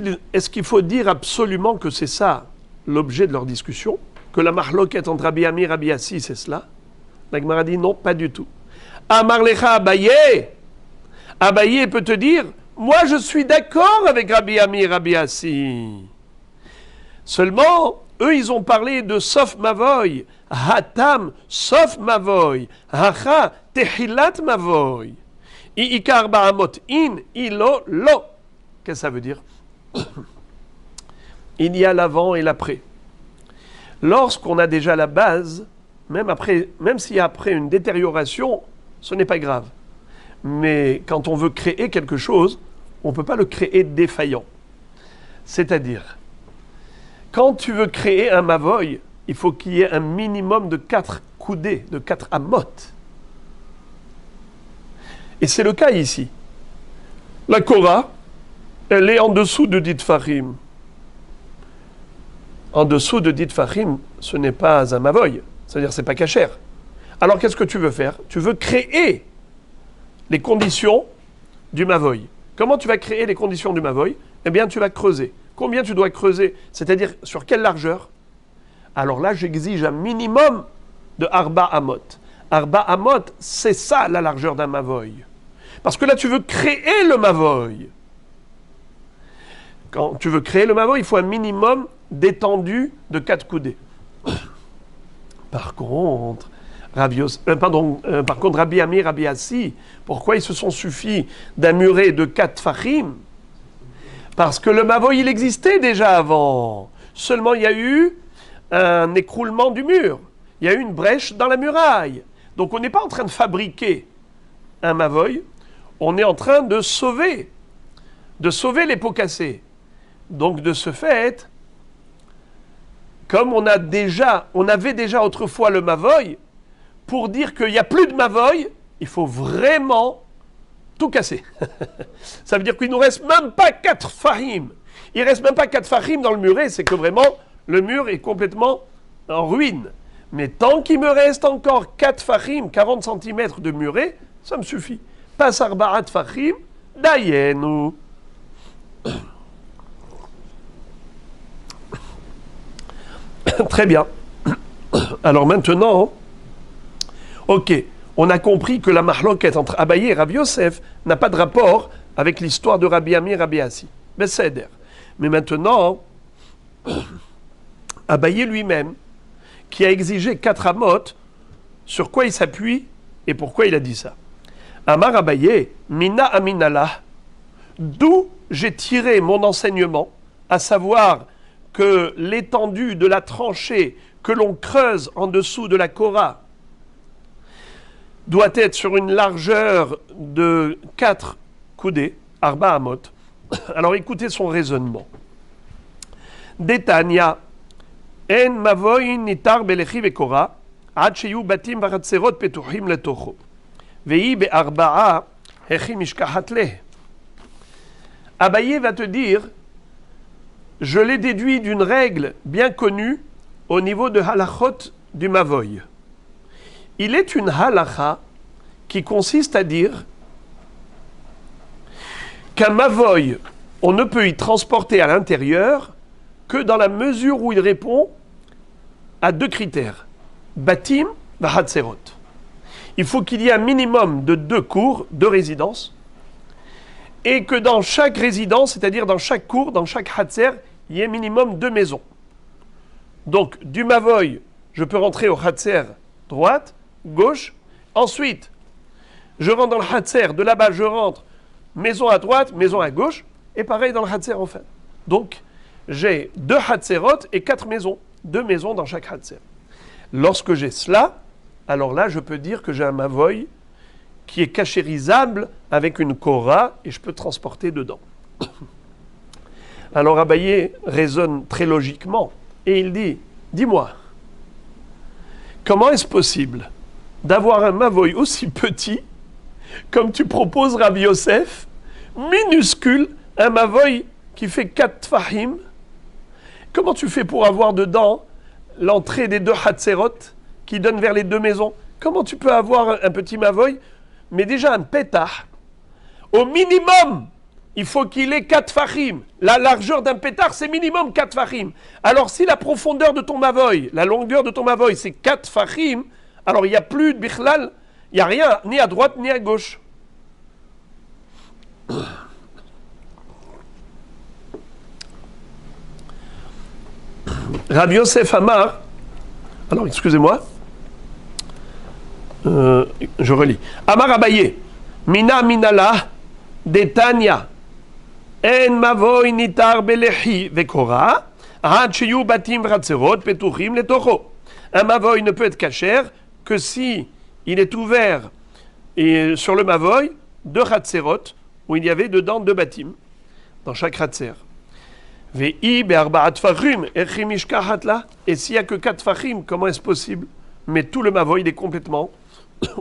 qu'il faut dire absolument que c'est ça l'objet de leur discussion? Que la mahloquette entre Rabbi Ami et Rabbi Assi, c'est cela? La Gemara dit non, pas du tout. Amar lecha Abaye. Abaye peut te dire, Moi, je suis d'accord avec Rabbi Ami et Rabbi Assi. Seulement, eux, ils ont parlé de Sof Mavoy, Hatam, Sof Mavoy, Hacha, Tehilat Mavoy. Ikar Bahamot, In, Ilo, Lo. Qu'est-ce que ça veut dire? Il y a l'avant et l'après. Lorsqu'on a déjà la base, même s'il y a après une détérioration, ce n'est pas grave. Mais quand on veut créer quelque chose, on ne peut pas le créer défaillant. C'est-à-dire, quand tu veux créer un mavoy, il faut qu'il y ait un minimum de 4 coudées, de 4 amotes. Et c'est le cas ici. La Korah, elle est en dessous de Ditfachim. En dessous de Ditfachim, ce n'est pas un mavoy. C'est-à-dire, ce n'est pas cachère. Alors, qu'est-ce que tu veux faire? Tu veux créer les conditions du mavoy. Comment tu vas créer les conditions du mavoy? Eh bien, tu vas creuser. Combien tu dois creuser? C'est-à-dire, sur quelle largeur? Alors là, j'exige un minimum de Arba Amot. Arba Amot, c'est ça la largeur d'un mavoy. Parce que là, tu veux créer le mavoy. Quand tu veux créer le mavoy, il faut un minimum d'étendue de 4 coudées. Par contre, Rabbi Ami, Rabbi Assi, pourquoi ils se sont suffis d'un muret de 4 fachim? Parce que le mavoy, il existait déjà avant. Seulement, il y a eu un écroulement du mur. Il y a eu une brèche dans la muraille. Donc, on n'est pas en train de fabriquer un mavoy. On est en train de sauver les pots cassés. Donc, de ce fait, comme on avait déjà autrefois le mavoy, pour dire qu'il n'y a plus de mavoy, il faut vraiment tout casser. Ça veut dire qu'il ne nous reste même pas 4 fahim. Il ne reste même pas 4 fahim dans le muret, c'est que vraiment, le mur est complètement en ruine. Mais tant qu'il me reste encore 4 fahim, 40 cm de muret, ça me suffit. Pas arba'at fahim, dayenu. Très bien. Alors maintenant, ok, on a compris que la mahloket entre Abaye et Rabbi Yosef n'a pas de rapport avec l'histoire de Rabbi Ami et Rabbi Assi. Mais maintenant, Abaye lui-même, qui a exigé 4 amotes, sur quoi il s'appuie et pourquoi il a dit ça? Amar Abaye, Mina Aminallah, d'où j'ai tiré mon enseignement, à savoir que l'étendue de la tranchée que l'on creuse en dessous de la Korah doit être sur une largeur de 4 coudées, Arba Amot. Alors écoutez son raisonnement. Detania, En mavoy nitar belechi vekora, ad sheyu batim varatserot petuchim letocho. Vei be'arba'a hechi mishkahat leh. Abaye va te dire, je l'ai déduit d'une règle bien connue au niveau de halachot du mavoy. Il est une halacha qui consiste à dire qu'un mavoy, on ne peut y transporter à l'intérieur que dans la mesure où il répond à 2 critères. Batim, vahatserot. Il faut qu'il y ait un minimum de 2 cours, 2 résidences, et que dans chaque résidence, c'est-à-dire dans chaque cour, dans chaque hatser, il y ait minimum 2 maisons. Donc, du mavoy, je peux rentrer au hatser droite, gauche. Ensuite, je rentre dans le hatser, de là-bas, je rentre maison à droite, maison à gauche, et pareil dans le hatser enfin. Donc, j'ai 2 hatserot et 4 maisons. 2 maisons dans chaque hatser. Lorsque j'ai cela, alors là, je peux dire que j'ai un mavoy qui est cachérisable avec une Korah et je peux transporter dedans. Alors Abaye raisonne très logiquement et il dit, dis-moi, comment est-ce possible d'avoir un mavoy aussi petit comme tu proposes Rabbi Yosef, minuscule, un mavoy qui fait 4 fahim? Comment tu fais pour avoir dedans l'entrée des 2 hatserot qui donnent vers les 2 maisons? Comment tu peux avoir un petit mavoy? Mais déjà un pétah, au minimum, il faut qu'il ait 4 fahim. La largeur d'un pétard, c'est minimum 4 fahim. Alors si la profondeur de ton mavoy, la longueur de ton mavoy, c'est 4 fahim, alors il n'y a plus de bichlal, il n'y a rien, ni à droite ni à gauche. Rabbi Yosef Amar, alors excusez-moi, je relis. Amar Abaye, Mina Minala, Detania, En Mavoy Nitar Belechi Vekora, Had Sheyu Batim Vratzerot, Petuchim Letocho. Un Mavoy ne peut être cachère que si il est ouvert et sur le Mavoy de Ratzerot, où il y avait dedans 2 bâtim, dans chaque Ratzer. Et s'il n'y a que 4 fachim, comment est-ce possible? Mais tout le Mavoy il est complètement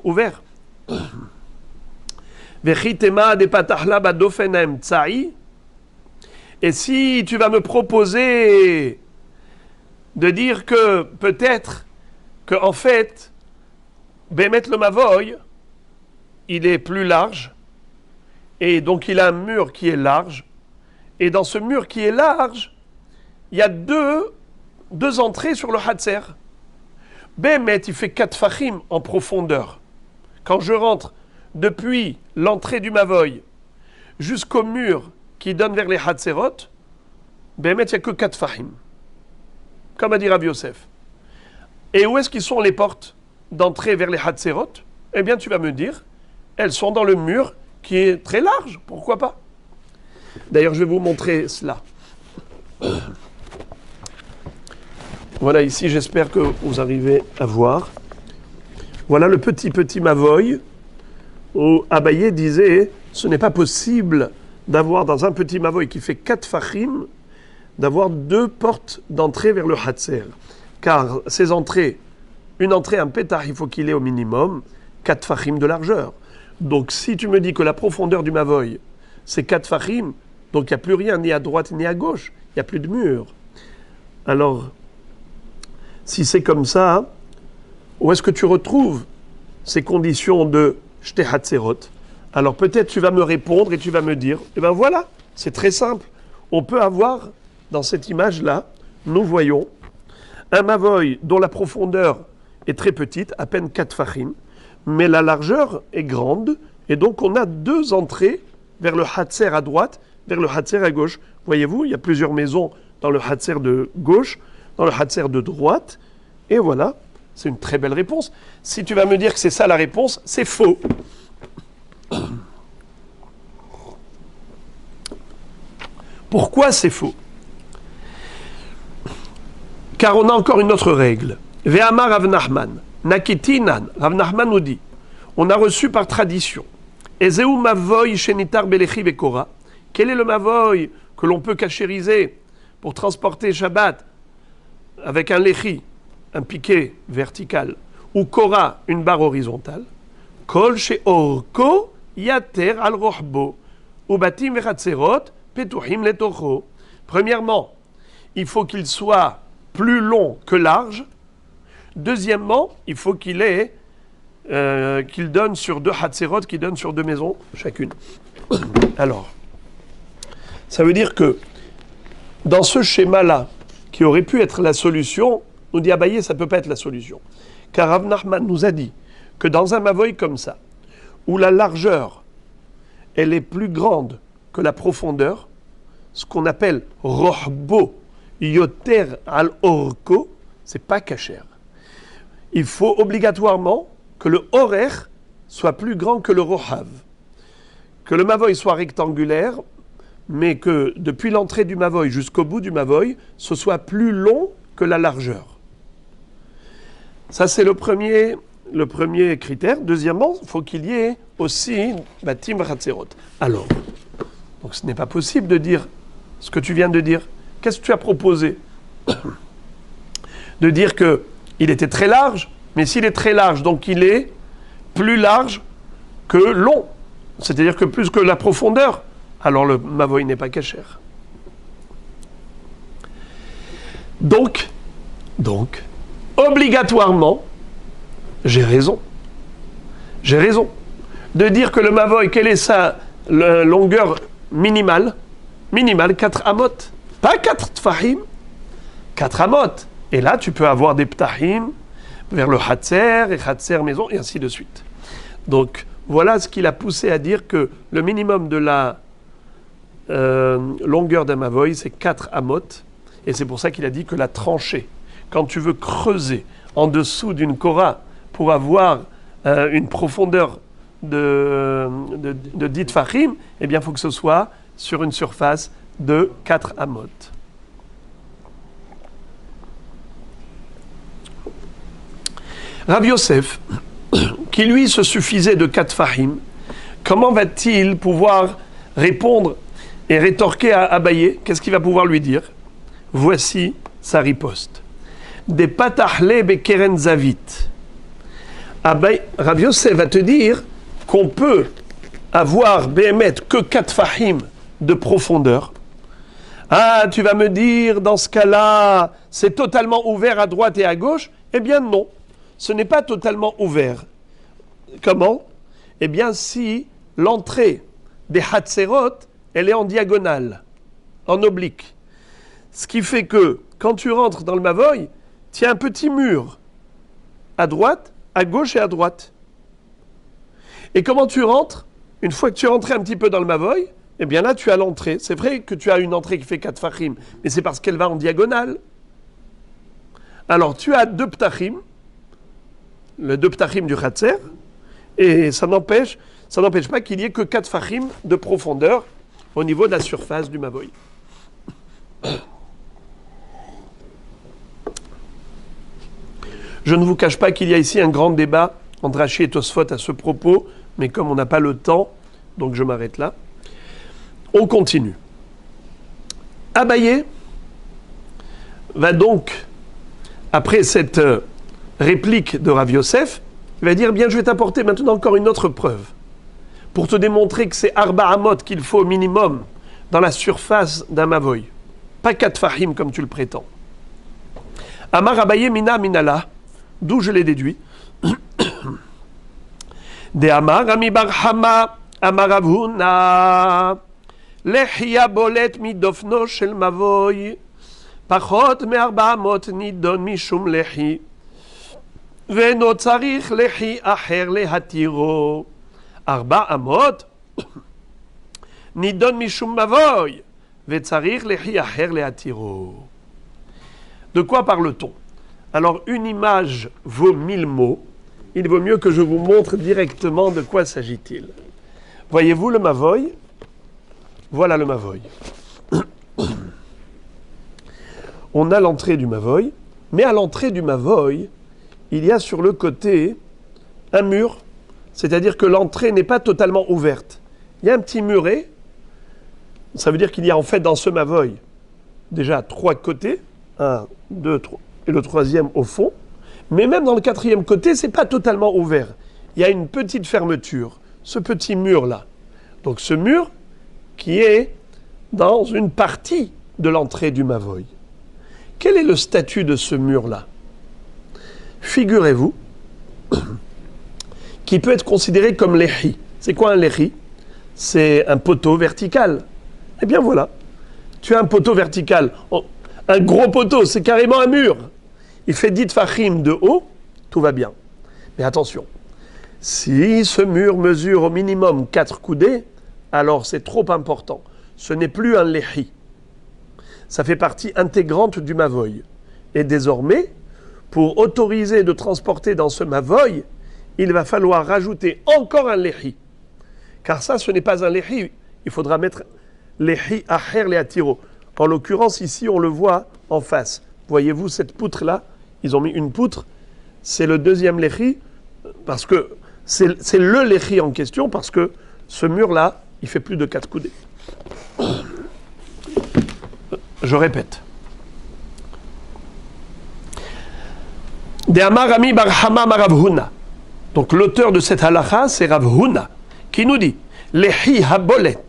ouvert. Et si tu vas me proposer de dire que peut-être que en fait, Bémet le Mavoy, il est plus large, et donc il a un mur qui est large, et dans ce mur qui est large, il y a deux entrées sur le Hatzer. Bémet, il fait 4 fachim en profondeur. Quand je rentre depuis l'entrée du Mavoy jusqu'au mur qui donne vers les Hatzerot, Bémet, il n'y a que 4 fachim. Comme a dit Rabbi Yosef. Et où est-ce qu'ils sont les portes d'entrée vers les Hatzerot? Eh bien, tu vas me dire, elles sont dans le mur qui est très large. Pourquoi pas? D'ailleurs, je vais vous montrer cela. Voilà, ici, j'espère que vous arrivez à voir. Voilà le petit Mavoy où Abaye disait, ce n'est pas possible d'avoir dans un petit Mavoy qui fait 4 fachim, d'avoir 2 portes d'entrée vers le Hatzer. Car ces entrées, une entrée, un pétard, il faut qu'il ait au minimum 4 fachim de largeur. Donc si tu me dis que la profondeur du Mavoy, c'est 4 fachim, donc il n'y a plus rien, ni à droite ni à gauche, il n'y a plus de mur. Alors, si c'est comme ça, où est-ce que tu retrouves ces conditions de Shte Hatzerot? Alors peut-être tu vas me répondre et tu vas me dire, eh bien voilà, c'est très simple. On peut avoir, dans cette image-là, nous voyons un Mavoy dont la profondeur est très petite, à peine 4 fachim, mais la largeur est grande, et donc on a 2 entrées vers le Hatzer à droite, vers le Hatzer à gauche. Voyez-vous, il y a plusieurs maisons dans le Hatzer de gauche, dans le Hatzer de droite, et voilà, c'est une très belle réponse. Si tu vas me dire que c'est ça la réponse, c'est faux. Pourquoi c'est faux? Car on a encore une autre règle. Ve'amar Rav Nachman, Nakitinan, Rav Nachman nous dit, on a reçu par tradition, Ezeu Mavoy Shenitar Belechi Vekora, quel est le Mavoy que l'on peut cachériser pour transporter Shabbat avec un lechi, un piquet vertical, ou Kora, une barre horizontale? Kol she'orko yater al rohbo, ubatim vechatzerot petuchim letocho. Premièrement, il faut qu'il soit plus long que large. Deuxièmement, il faut qu'il donne sur 2 hatzerot, qui donnent sur 2 maisons chacune. Alors, ça veut dire que dans ce schéma-là, qui aurait pu être la solution, nous dit Abaye, ça ne peut pas être la solution. Car Rav Nachman nous a dit que dans un Mavoy comme ça, où la largeur, elle est plus grande que la profondeur, ce qu'on appelle rohbo yoter al orko, c'est pas kasher. Il faut obligatoirement que le horer soit plus grand que le rohav. Que le Mavoy soit rectangulaire, mais que depuis l'entrée du Mavoy jusqu'au bout du Mavoy, ce soit plus long que la largeur. Ça, c'est le premier critère. Deuxièmement, il faut qu'il y ait aussi Batim Hatzerot. Alors, donc ce n'est pas possible de dire ce que tu viens de dire. Qu'est-ce que tu as proposé? De dire qu'il était très large, mais s'il est très large, donc il est plus large que long. C'est-à-dire que plus que la profondeur. Alors le Mavoy n'est pas kasher. Donc, obligatoirement, j'ai raison de dire que le Mavoy, quelle est sa longueur minimale, 4 amot, pas 4 tfahim, 4 amot. Et là, tu peux avoir des ptahim vers le Hatzer, et Hatzer maison, et ainsi de suite. Donc, voilà ce qu'il a poussé à dire que le minimum de la longueur d'un Mavoy, c'est 4 amot. Et c'est pour ça qu'il a dit que la tranchée, quand tu veux creuser en dessous d'une Korah pour avoir une profondeur de 10 Tfachim, eh bien, il faut que ce soit sur une surface de 4 amot. Rav Yosef, qui lui se suffisait de 4 Tfachim, comment va-t-il pouvoir répondre et rétorquer à Abaye? Qu'est-ce qu'il va pouvoir lui dire? Voici sa riposte. Des patachle bekeren zavit. Rav Yosef va te dire qu'on peut avoir béhémet que 4 fahim de profondeur. Ah, tu vas me dire, dans ce cas-là, c'est totalement ouvert à droite et à gauche? Eh bien non, ce n'est pas totalement ouvert. Comment? Eh bien si l'entrée des Hatzerot, elle est en diagonale, en oblique. Ce qui fait que, quand tu rentres dans le Mavoy, tu as un petit mur à droite, à gauche et à droite. Et comment tu rentres? Une fois que tu es rentré un petit peu dans le Mavoy, eh bien là, tu as l'entrée. C'est vrai que tu as une entrée qui fait 4 fachim, mais c'est parce qu'elle va en diagonale. Alors, tu as 2 ptachim, le 2 ptachim du Khatser, et ça n'empêche pas qu'il y ait que 4 fachim de profondeur au niveau de la surface du Mavoy. Je ne vous cache pas qu'il y a ici un grand débat entre Rashi et Tosfot à ce propos, mais comme on n'a pas le temps, donc je m'arrête là. On continue. Abaye va donc, après cette réplique de Rav Yosef, il va dire, bien, je vais t'apporter maintenant encore une autre preuve, pour te démontrer que c'est Arba Amot qu'il faut au minimum dans la surface d'un Mavoy. Pas 4 fahim comme tu le prétends. Amar Abaye mina minala, d'où je l'ai déduit. De Amar Ami bar Hama Amar Avuna Lechia bolet midofno shel Mavoy pachot me'arba amot nidon mishum lechi ve'no tzarich lechi acher lehatiro arba amot nidon mishum Mavoy ve'tzarich lechi acher lehatiro. De quoi parle-t-on? Alors, une image vaut 1000 mots. Il vaut mieux que je vous montre directement de quoi s'agit-il. Voyez-vous le Mavoy? Voilà le Mavoy. On a l'entrée du Mavoy, mais à l'entrée du Mavoy, il y a sur le côté un mur, c'est-à-dire que l'entrée n'est pas totalement ouverte. Il y a un petit muret, ça veut dire qu'il y a en fait dans ce Mavoy déjà 3 côtés, 1, 2, 3, et le 3e au fond, mais même dans le 4e côté, c'est pas totalement ouvert. Il y a une petite fermeture, ce petit mur-là. Donc ce mur qui est dans une partie de l'entrée du Mavoy. Quel est le statut de ce mur-là? Figurez-vous qu'il peut être considéré comme l'échi. C'est quoi un l'échi? C'est un poteau vertical. Eh bien voilà, tu as un poteau vertical. Un gros poteau, c'est carrément un mur. Il fait 10 tfachim de haut, tout va bien. Mais attention, si ce mur mesure au minimum 4 coudées, alors c'est trop important. Ce n'est plus un léhi. Ça fait partie intégrante du Mavoy. Et désormais, pour autoriser de transporter dans ce Mavoy, il va falloir rajouter encore un léhi. Car ça, ce n'est pas un léhi. Il faudra mettre léhi acher lehatiro. En l'occurrence, ici, on le voit en face. Voyez-vous cette poutre-là? Ils ont mis une poutre. C'est le 2e léchi, parce que c'est le léchi en question, parce que ce mur-là, il fait plus de 4 coudées. Je répète. De Amar Ami bar Hama Rav Huna. Donc l'auteur de cette halakha, c'est Rav Huna, qui nous dit Lehi habolet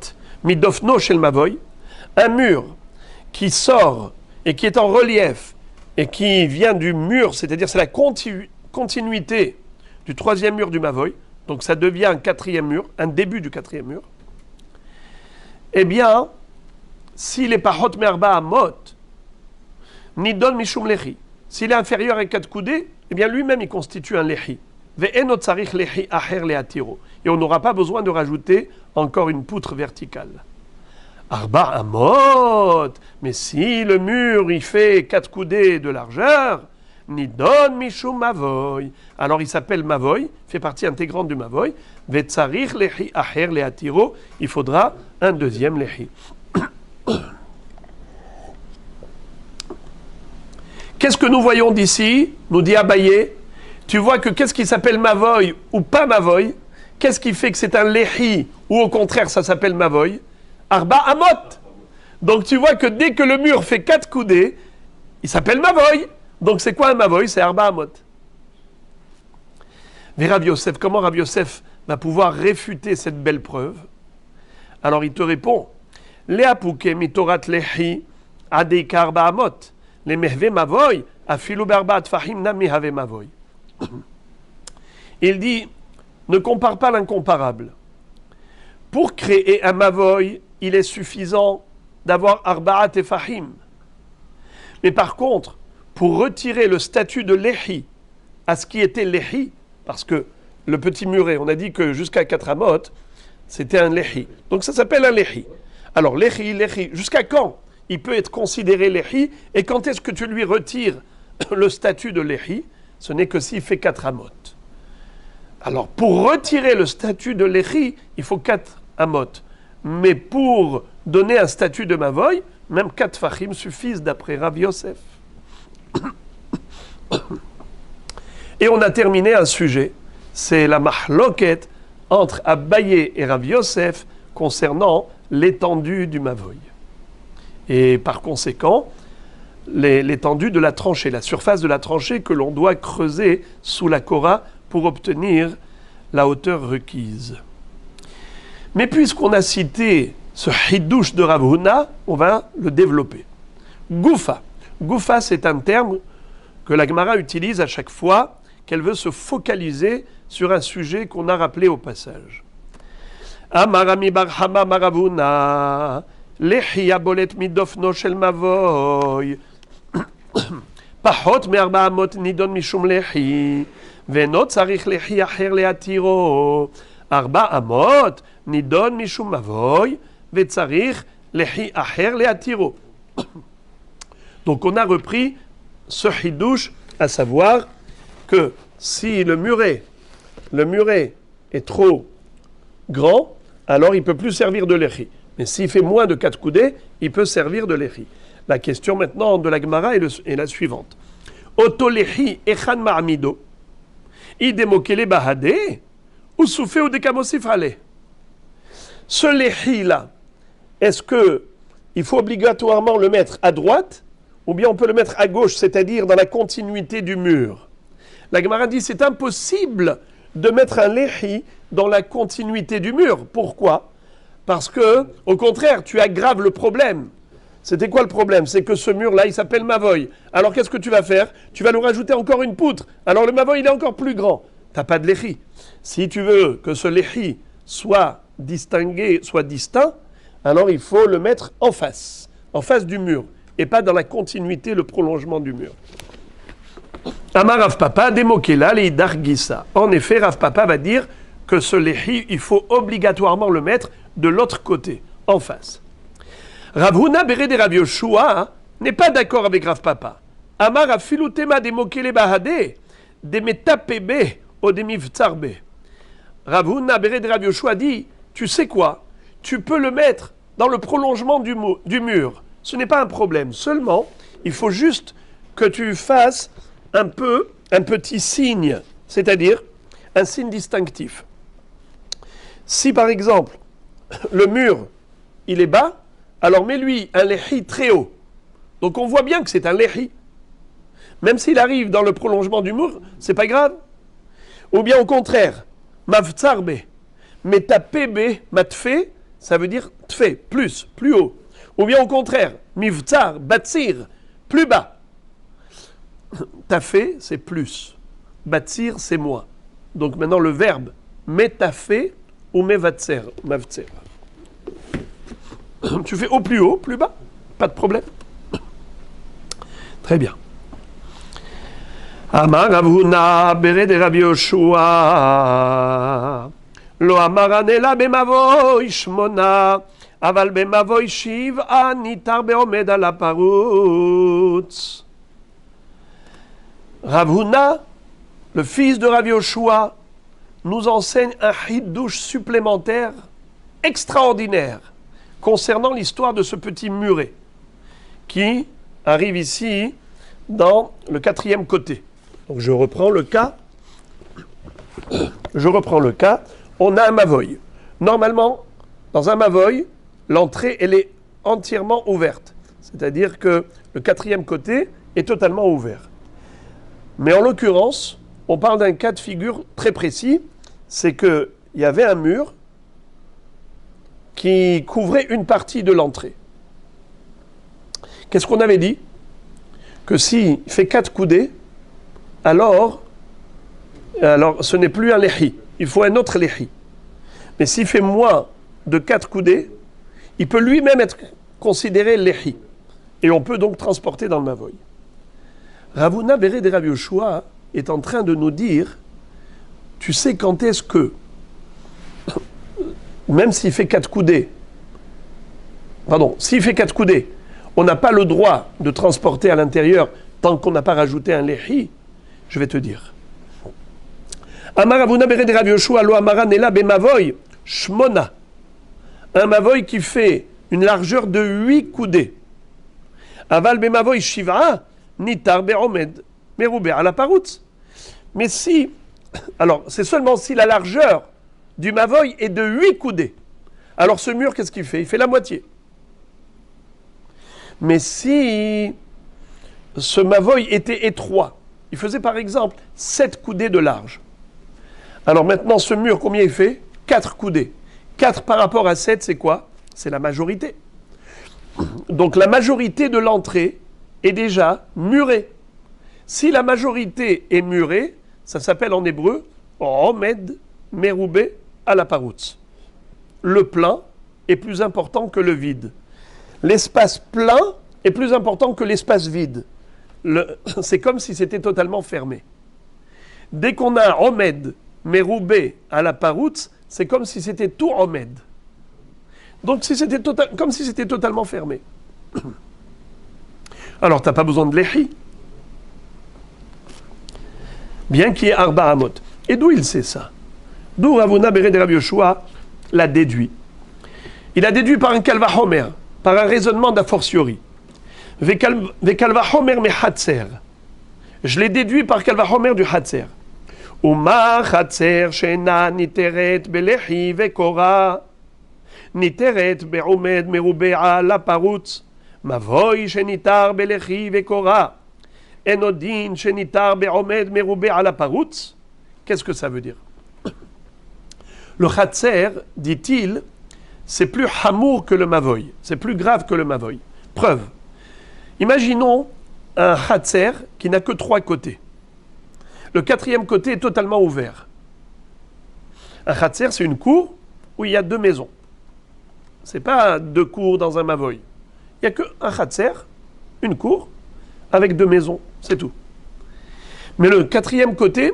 midofno shel Mavoy, un mur qui sort et qui est en relief et qui vient du mur, c'est-à-dire c'est la continuité du 3e mur du Mavoy, donc ça devient un 4e mur, un début du 4e mur, eh bien, s'il est pas hot merba amot, nidon mishum lechi, s'il est inférieur à 4 coudées, eh bien lui-même il constitue un lechi. Ve'enot tzarich lechi acher lehatiro. Et on n'aura pas besoin de rajouter encore une poutre verticale. Arba amot. Mais si le mur il fait 4 coudées de largeur, Nidon Mishum Mavoy. Alors il s'appelle Mavoy, fait partie intégrante du Mavoy. Vetzarich lehi aher leatiro. Il faudra un deuxième lehi. Qu'est-ce que nous voyons d'ici? Nous dit Abaye. Tu vois que qu'est-ce qui s'appelle Mavoy ou pas Mavoy? Qu'est-ce qui fait que c'est un lehi ou au contraire ça s'appelle Mavoy? Arba Amot. Donc tu vois que dès que le mur fait 4 coudées, il s'appelle Mavoy. Donc c'est quoi un Mavoy? C'est Arba Amot. Mais Rav Yosef, comment Rav Yosef va pouvoir réfuter cette belle preuve? Alors il te répond, Leapuke mitorat lehi adeika Arba Amot. Les mehve Mavoy, afilu berba tfahim nami have Mavoy. Il dit, ne compare pas l'incomparable. Pour créer un Mavoy, il est suffisant d'avoir Arba'at et Fahim. Mais par contre, pour retirer le statut de Lehi à ce qui était Lehi, parce que le petit muret, on a dit que jusqu'à 4 amot, c'était un Lehi. Donc ça s'appelle un Lehi. Alors Lehi, jusqu'à quand il peut être considéré Lehi? Et quand est-ce que tu lui retires le statut de Lehi? Ce n'est que s'il fait 4 amot. Alors pour retirer le statut de Lehi, il faut 4 amot. Mais pour donner un statut de Mavoy, même 4 fachim suffisent d'après Rav Yosef. Et on a terminé un sujet, c'est la mahloket entre Abaye et Rav Yosef concernant l'étendue du Mavoy. Et par conséquent, l'étendue de la tranchée, la surface de la tranchée que l'on doit creuser sous la Korah pour obtenir la hauteur requise. Mais puisqu'on a cité ce hidouche de Rav Huna, on va le développer. Goufa. Goufa, c'est un terme que la Gemara utilise à chaque fois qu'elle veut se focaliser sur un sujet qu'on a rappelé au passage. Amarami bar Hama Rav Huna, lehi abolet midofno shel mavoy, pachot me'arba amot nidon mishum lehi, ve'no tzarich lehi acher leatiro, arba amot nidon mishum mavoy, ve'tzarich lehi acher leatiro. Donc on a repris ce hidouche, à savoir que si le muret est trop grand, alors il ne peut plus servir de lehi. Mais s'il fait moins de 4 coudées, il peut servir de lehi. La question maintenant de la Gemara est la suivante. Oto lehi echan ma'amido, idemokele bahade, ou soufé ou dekamosif ale. Ce lehi là, est-ce que il faut obligatoirement le mettre à droite ou bien on peut le mettre à gauche, c'est-à-dire dans la continuité du mur? La Gemara dit c'est impossible de mettre un lehi dans la continuité du mur. Pourquoi? Parce que, au contraire, tu aggraves le problème. C'était quoi le problème? C'est que ce mur-là, il s'appelle Mavoy. Alors qu'est-ce que tu vas faire? Tu vas nous rajouter encore une poutre. Alors le Mavoy, il est encore plus grand. Tu n'as pas de lehi. Si tu veux que ce lehi soit distingué, soit distinct, alors il faut le mettre en face du mur, et pas dans la continuité, le prolongement du mur. Amar Rav Papa, Demokela, les Dargissa. En effet, Rav Papa va dire que ce lehi, il faut obligatoirement le mettre de l'autre côté, en face. Rav Huna Bere de Rav Yoshua n'est pas d'accord avec Rav Papa. Amar Afilutema Demokele Bahade, Demetapebe, Odemivtsarbe. Rav Huna Bere de Rav Yoshua dit, tu sais quoi? Tu peux le mettre dans le prolongement du mur. Ce n'est pas un problème. Seulement, il faut juste que tu fasses un petit signe, c'est-à-dire un signe distinctif. Si par exemple, le mur, il est bas, alors mets-lui un lehi très haut. Donc on voit bien que c'est un lehi. Même s'il arrive dans le prolongement du mur, c'est pas grave. Ou bien au contraire, mavtsarbe, metapebe, matfe, ça veut dire tfe, plus haut. Ou bien au contraire, mivtsar, batsir, plus bas. Tafé, c'est plus. Batsir, c'est moins. Donc maintenant le verbe metafé ou mevatser. Tu fais au plus haut, plus bas, pas de problème. Très bien. Amar Rav Huna bere de Rabbi Yoshua lo amaran ela bemavoy shmona Aval bemavoy shiv'a nitar be'omed ala parutz. Rav Huna, le fils de Rav Yoshua, nous enseigne un hidouche supplémentaire extraordinaire concernant l'histoire de ce petit muret qui arrive ici dans le 4e côté. Donc je reprends le cas. On a un mavoy. Normalement, dans un mavoy, l'entrée, elle est entièrement ouverte. C'est-à-dire que le 4e côté est totalement ouvert. Mais en l'occurrence, on parle d'un cas de figure très précis. C'est qu'il y avait un mur qui couvrait une partie de l'entrée. Qu'est-ce qu'on avait dit? Que s'il fait 4 coudées, alors ce n'est plus un lehi. Il faut un autre lehi. Mais s'il fait moins de 4 coudées, il peut lui-même être considéré lehi. Et on peut donc transporter dans le mavoy. Rav Huna Bered et Rav Yoshua est en train de nous dire, tu sais quand est-ce que, même s'il fait 4 coudées, on n'a pas le droit de transporter à l'intérieur tant qu'on n'a pas rajouté un lehi, je vais te dire. Amar Rav Huna Bered et Rav Yoshua lo amara nela bemavoy shmona. Un mavoy qui fait une largeur de 8 coudées. Aval bemavoy shiv'a nitar be'omed merubé ala parutz. Mais si, alors c'est seulement si la largeur du mavoy est de 8 coudées. Alors ce mur, qu'est-ce qu'il fait? Il fait la moitié. Mais si ce mavoy était étroit, il faisait par exemple 7 coudées de large. Alors maintenant, ce mur, combien il fait? 4 coudées. 4 par rapport à 7, c'est quoi? C'est la majorité. Donc la majorité de l'entrée est déjà murée. Si la majorité est murée, ça s'appelle en hébreu Omed Merubé à la parutz. Le plein est plus important que le vide. L'espace plein est plus important que l'espace vide. C'est comme si c'était totalement fermé. Dès qu'on a Omed Merubé à la parutz, c'est comme si c'était tout Omed. Donc comme si c'était totalement fermé. Alors tu n'as pas besoin de lehi. Bien qu'il y ait Arba Amot. Et d'où il sait ça? D'où Rav Huna Bered et Rav Yoshua l'a déduit. Il a déduit par un kalvachomer, par un raisonnement d'a fortiori. Vekalvachomer me hatzer. Je l'ai déduit par kalvachomer du hatzer. Uma hatzer shena niteret belehi vekora niteret be'omed merubea la parutz mavoy shenitar belehi vekora enodin shenitar be'omed merubea la parutz. Qu'est-ce que ça veut dire? Le Hatzer, dit-il, c'est plus hamour que le mavoy. C'est plus grave que le mavoy. Preuve. Imaginons un Hatzer qui n'a que 3 côtés. Le 4e côté est totalement ouvert. Un Hatzer, c'est une cour où il y a 2 maisons. Ce n'est pas 2 cours dans un mavoy. Il n'y a qu'un Hatzer, une cour, avec 2 maisons. C'est tout. Mais le 4e côté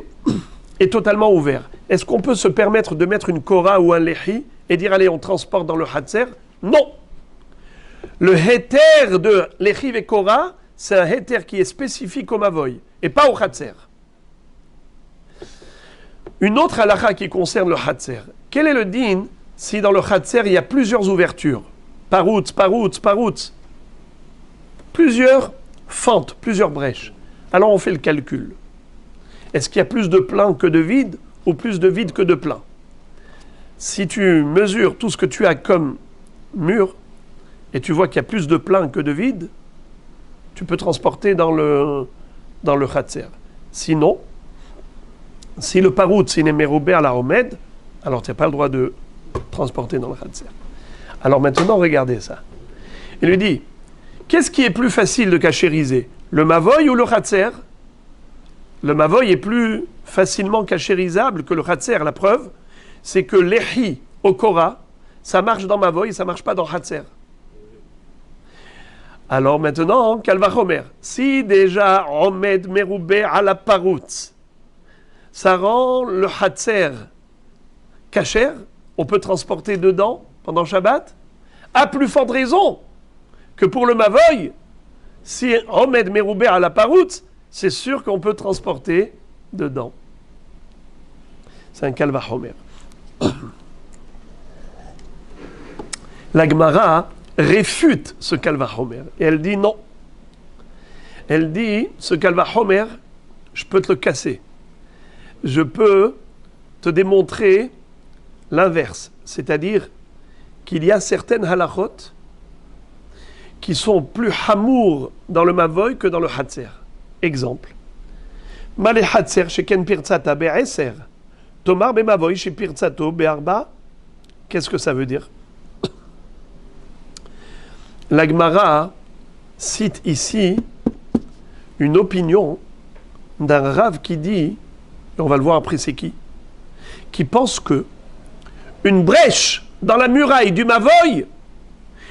est totalement ouvert. Est-ce qu'on peut se permettre de mettre une kora ou un lehi et dire allez on transporte dans le hatzer? Non. Le heter de lehi et kora, c'est un heter qui est spécifique au mavoy et pas au hatzer. Une autre halakha qui concerne le hatzer. Quel est le din si dans le hatzer il y a plusieurs ouvertures? Parutz. Plusieurs fentes, plusieurs brèches. Alors on fait le calcul. Est-ce qu'il y a plus de plein que de vide ou plus de vide que de plein? Si tu mesures tout ce que tu as comme mur et tu vois qu'il y a plus de plein que de vide, tu peux transporter dans le hatzer. Sinon, si le parout c'est merubé à la omed, alors tu n'as pas le droit de transporter dans le hatzer. Alors maintenant, regardez ça. Il lui dit, qu'est-ce qui est plus facile de cachériser? Le mavoy ou le hatzer? Le mavoy est plus facilement cachérisable que le hatzer. La preuve, c'est que l'ehi au kora, ça marche dans mavoy et ça ne marche pas dans hatzer. Alors maintenant, kalvachomer, si déjà omed merubé à la parutz, ça rend le hatzer kasher, on peut transporter dedans pendant Shabbat. À plus forte raison que pour le Mavoy, si Omed Merouber à la paroute, c'est sûr qu'on peut transporter dedans. C'est un Kalva Homer. La Gemara réfute ce Kalva Homer. Et elle dit non. Elle dit, ce Kalva Homer, je peux te le casser. Je peux te démontrer l'inverse. C'est-à-dire qu'il y a certaines halachot qui sont plus hamour dans le Mavoy que dans le Hatzer. Exemple. Malé Hatzer sheken pirtzata be'eser. Tomar be Mavoy chez pirtzato be'arba. Qu'est-ce que ça veut dire? La Gemara cite ici une opinion d'un Rav qui dit, et on va le voir après c'est qui pense que une brèche dans la muraille du Mavoy,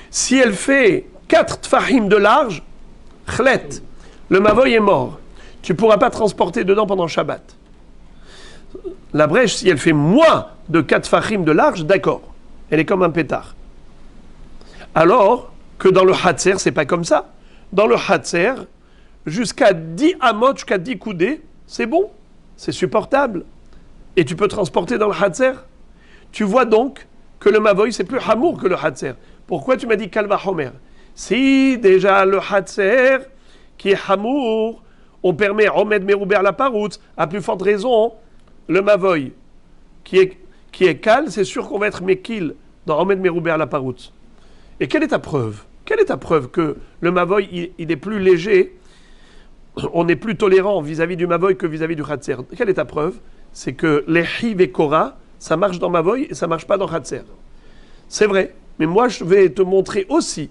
si elle fait 4 tfahim de large, chlet, le Mavoy est mort. Tu ne pourras pas transporter dedans pendant Shabbat. La brèche, si elle fait moins de 4 tfahim de large, d'accord, elle est comme un pétard. Alors que dans le Hatzer, c'est pas comme ça. Dans le Hatzer, jusqu'à 10 amot, jusqu'à 10 coudées, c'est bon, c'est supportable. Et tu peux transporter dans le Hatzer. Tu vois donc que le Mavoy, c'est plus hamour que le Hatzer. Pourquoi tu m'as dit Kalva Homer? Si déjà le Hatzer, qui est hamour, on permet Omed Merouber la paroute, à plus forte raison, le Mavoy, qui est kal, c'est sûr qu'on va être mekil dans Omed Merouber la paroute. Et quelle est ta preuve? Quelle est ta preuve que le Mavoy, il est plus léger, on est plus tolérant vis-à-vis du Mavoy que vis-à-vis du Hatzer? Quelle est ta preuve? C'est que les Hiv et Korah, ça marche dans Mavoy et ça marche pas dans Hatzer. C'est vrai, mais moi je vais te montrer aussi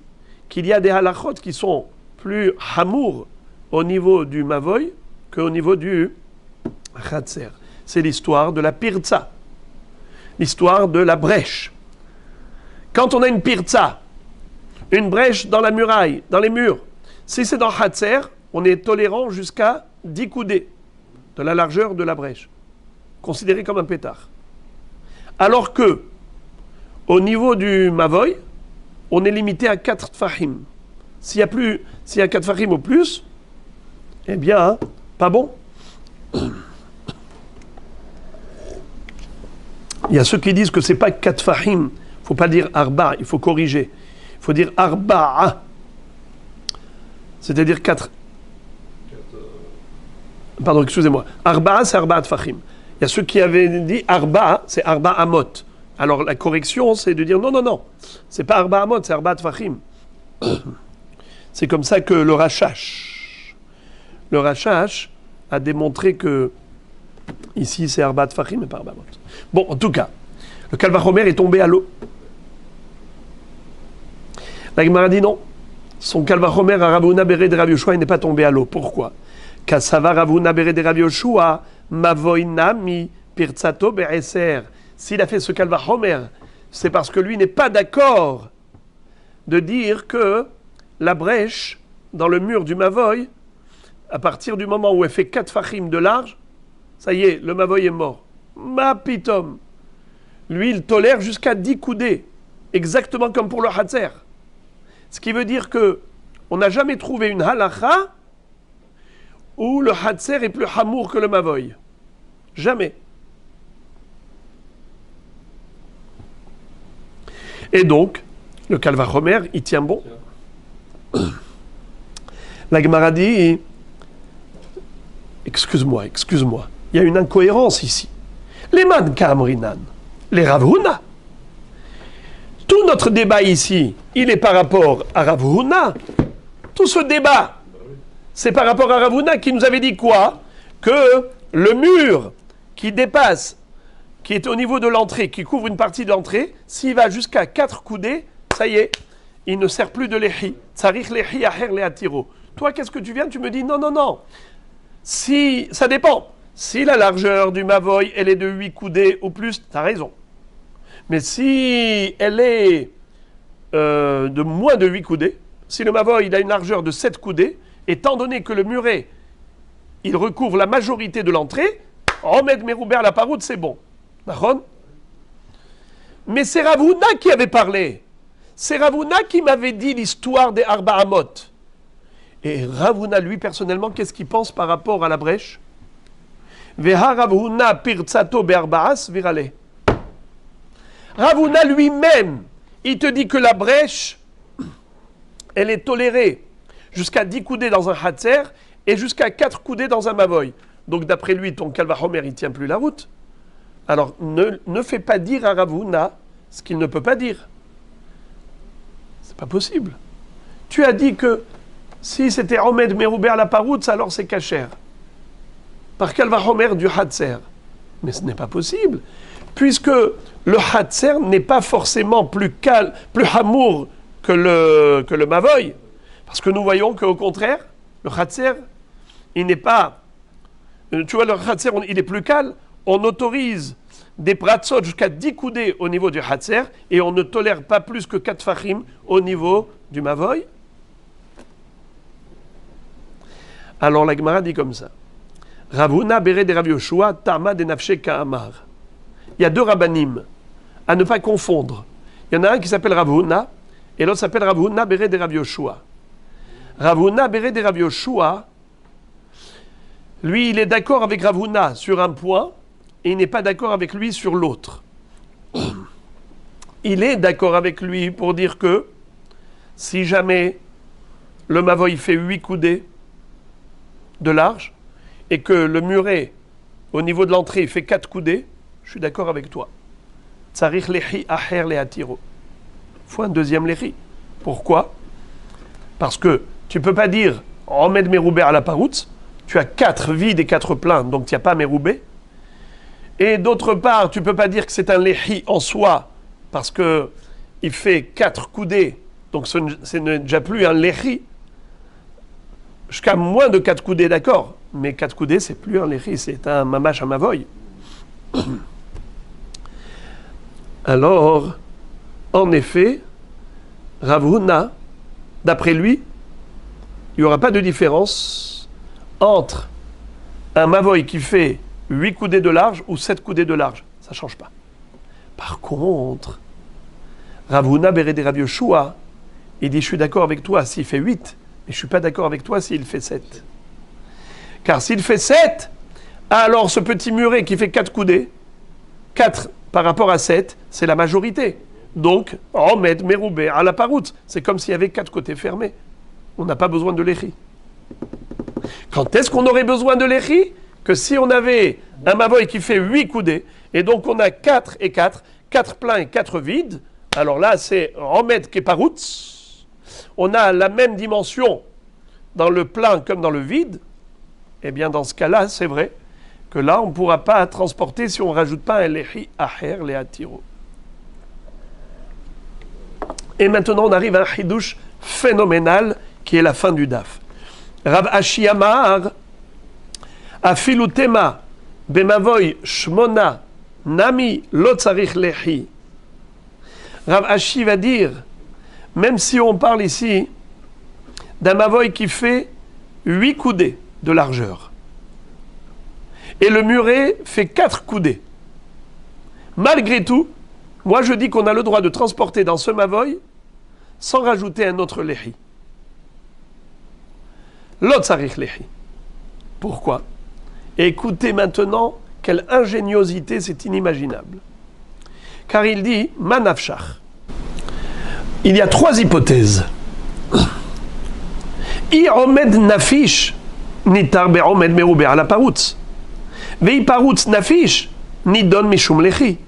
qu'il y a des halachot qui sont plus hamour au niveau du Mavoy qu'au niveau du Hatzer. C'est l'histoire de la pirza, l'histoire de la brèche. Quand on a une pirza, une brèche dans la muraille, dans les murs, si c'est dans Hatzer, on est tolérant jusqu'à 10 coudées de la largeur de la brèche, considéré comme un pétard. Alors que, au niveau du Mavoy, on est limité à 4 tfahim. S'il y a 4 tfahim au plus, eh bien, pas bon. Il y a ceux qui disent que c'est pas 4 tfahim. Il ne faut pas dire arba, il faut corriger. Il faut dire arba'a. C'est-à-dire 4. Pardon, excusez-moi. Arba'a, c'est arba'a tfahim. Il y a ceux qui avaient dit arba, c'est arba amot. Alors la correction, c'est de dire non, c'est pas arba amot, c'est arba tfachim. C'est comme ça que le Rashash a démontré que ici c'est arba tfachim et pas arba amot. Bon, en tout cas, le Kalva Homer est tombé à l'eau. La Gemara dit non. Son Kalva Homer à Ravuna Bere de Rav Yoshua, il n'est pas tombé à l'eau. Pourquoi? Kasava Ravuna Bere de Rav Yoshua. Mavoinami pirtsato be'eser. S'il a fait ce Kalva Homer, c'est parce que lui n'est pas d'accord de dire que la brèche dans le mur du Mavoy, à partir du moment où elle fait 4 fachim de large, ça y est, le Mavoy est mort. Ma pitom. Lui, il tolère jusqu'à 10 coudées, exactement comme pour le Hatzer. Ce qui veut dire que on n'a jamais trouvé une halacha où le Hatzer est plus hamour que le Mavoy. Jamais. Et donc, le Kalva Homer, il tient bon. La Gemara dit, excuse-moi, il y a une incohérence ici. Les man kamrinan, les Rav Huna. Tout notre débat ici, il est par rapport à Rav Huna. Tout ce débat, c'est par rapport à Rav Huna qui nous avait dit quoi? Que le mur qui dépasse, qui est au niveau de l'entrée, qui couvre une partie de l'entrée, s'il va jusqu'à 4 coudées, ça y est, il ne sert plus de lehi. Tsarich lehi aher lehatiro. Toi, qu'est-ce que tu viens? Tu me dis non. Si, ça dépend. Si la largeur du Mavoy, elle est de 8 coudées ou plus, tu as raison. Mais si elle est de moins de 8 coudées, si le Mavoy il a une largeur de 7 coudées, étant donné que le muret, il recouvre la majorité de l'entrée, Omed Merouber la paroute, c'est bon. D'accord? Mais c'est Rav Huna qui avait parlé. c'est Rav Huna qui m'avait dit l'histoire des Arba Amot. Et Rav Huna, lui, personnellement, qu'est-ce qu'il pense par rapport à la brèche? Veha Rav Huna pirtsato be'arba'as virale. Rav Huna lui-même, il te dit que la brèche, elle est tolérée jusqu'à 10 coudées dans un hatzer et jusqu'à 4 coudées dans un mavoy. Donc d'après lui, ton Kalvachomer, il ne tient plus la route. Alors ne fais pas dire à Rav Huna ce qu'il ne peut pas dire. C'est pas possible. Tu as dit que si c'était Omed Meroubé à la paroutz, alors c'est kasher. Par Kalvachomer du hatzer. Mais ce n'est pas possible. Puisque le hatzer n'est pas forcément plus hamour que le mavoy. Parce que nous voyons qu'au contraire, le hatzer, il n'est pas... Tu vois, le hatzer, il est plus calme. On autorise des pratzot jusqu'à 10 coudées au niveau du hatzer et on ne tolère pas plus que 4 fachim au niveau du mavoy. Alors la Gemara dit comme ça. Rav Huna bere de Rav Yoshua, Tama de Nafshe Ka'amar. Il y a 2 rabbanim à ne pas confondre. Il y en a un qui s'appelle Rav Huna et l'autre s'appelle Rav Huna bere de Rav Yoshua. Rav Huna bere de Rav Yoshua, lui, il est d'accord avec Rav Huna sur un point et il n'est pas d'accord avec lui sur l'autre. Il est d'accord avec lui pour dire que si jamais le mavoy fait 8 coudées de large et que le muret au niveau de l'entrée fait 4 coudées, je suis d'accord avec toi. Tsarich lechi acher lehatiro. Il faut un deuxième lechi. Pourquoi? Parce que tu ne peux pas dire Omed Meroubé à la paroutz, tu as 4 vides et 4 pleins, donc tu n'as pas Meroubé. Et d'autre part, tu ne peux pas dire que c'est un lechi en soi, parce qu'il fait 4 coudées, donc ce n'est déjà plus un lechi. Jusqu'à moins de 4 coudées, d'accord, mais 4 coudées, c'est plus un lechi, c'est un mamash à mavoy. Alors, en effet, Rav Huna, d'après lui, il n'y aura pas de différence entre un mavoy qui fait 8 coudées de large ou 7 coudées de large. Ça ne change pas. Par contre, Rav Huna bere de Rav Yoshua, il dit, je suis d'accord avec toi s'il fait 8, mais je ne suis pas d'accord avec toi s'il fait 7. Car s'il fait 7, alors ce petit muret qui fait 4 coudées, 4 par rapport à 7, c'est la majorité. Donc, Omed Meroubé à la paroutz, c'est comme s'il y avait 4 côtés fermés. On n'a pas besoin de l'échi. Quand est-ce qu'on aurait besoin de l'échi? Que si on avait un mavoy qui fait 8 coudées, et donc on a 4 et 4, 4 pleins et 4 vides, alors là c'est Omed Keparoutz, on a la même dimension dans le plein comme dans le vide, eh bien dans ce cas-là, c'est vrai que là on ne pourra pas transporter si on ne rajoute pas un lechi aher lehatiro. Et maintenant on arrive à un chidouche phénoménal qui est la fin du daf. Rav Ashi Amar, Afilu tema bemavoy shmona nami lo tzarich lechi. Rav Ashi va dire, même si on parle ici d'un mavoy qui fait 8 coudées de largeur et le muret fait 4 coudées, malgré tout, moi je dis qu'on a le droit de transporter dans ce mavoy sans rajouter un autre lechi. Lo tzarich lechi. Pourquoi? Et écoutez maintenant quelle ingéniosité, c'est inimaginable. Car il dit manafshach. Il y a 3 hypothèses. I omed nafish nitar be omed meroubé à la paroutz. Vei paroutz nafish nidon mishum lechi.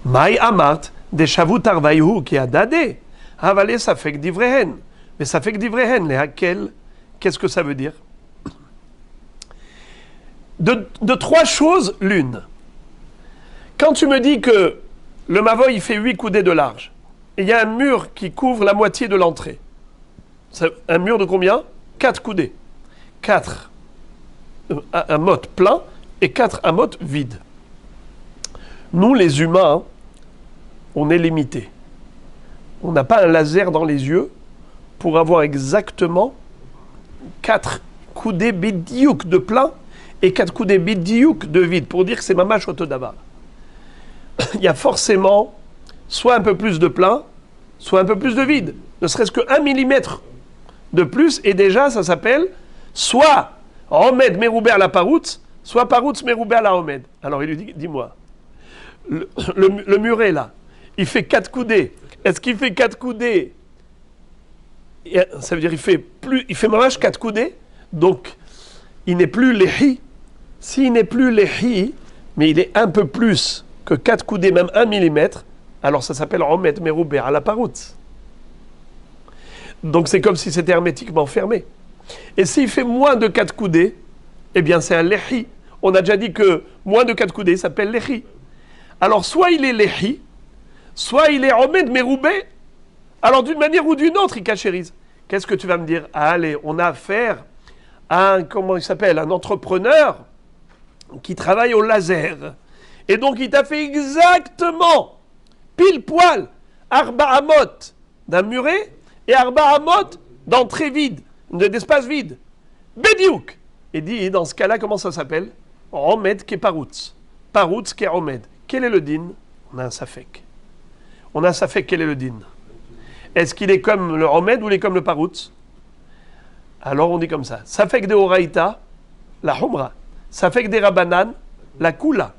Mai amart de shavut arvaihu ki adade. Havale safek divrehen. Mais safek divrehen lehakel. Qu'est-ce que ça veut dire? De 3 choses, l'une. Quand tu me dis que le mavoy il fait 8 coudées de large, et il y a un mur qui couvre la moitié de l'entrée. C'est un mur de combien? 4 coudées. 4 un mot plein et 4 un mot vide. Nous, les humains, on est limités. On n'a pas un laser dans les yeux pour avoir exactement 4 coudées bidiouk de plein et 4 coudées bidiouk de vide pour dire que c'est mamash otodava. Il y a forcément soit un peu plus de plein, soit un peu plus de vide, ne serait-ce que 1 millimètre de plus, et déjà ça s'appelle soit Omed Merouber la Paroutz, soit Paroutz Merouber la Omed. Alors il lui dit, dis-moi, le muret là, il fait 4 coudées. Est-ce qu'il fait 4 coudées? Ça veut dire il fait mamage 4 coudées, donc il n'est plus léhi. S'il n'est plus léhi, mais il est un peu plus que 4 coudées, même 1 millimètre, alors ça s'appelle Omed Merouber à la Paroutz. Donc c'est comme si c'était hermétiquement fermé. Et s'il fait moins de 4 coudées, eh bien c'est un léhi. On a déjà dit que moins de 4 coudées s'appelle léhi. Alors soit il est léhi, soit il est Omed Merouber. Alors d'une manière ou d'une autre, il cachérise. Qu'est-ce que tu vas me dire? Allez, on a affaire à un entrepreneur qui travaille au laser. Et donc il t'a fait exactement, pile poil, Arba Amot d'un muret et Arba Amot d'entrée vide, d'espace vide. Bediouk. Et dit, dans ce cas-là, comment ça s'appelle? Omed qui est Paroutz. Paroutz qui est Omed. Quel est le din? On a un safek. On a un safek, quel est le din? Est-ce qu'il est comme le Omed ou il est comme le Paroutz? Alors on dit comme ça. Safek de Oraïta, la Humra. Safek des Rabanan, la Kula.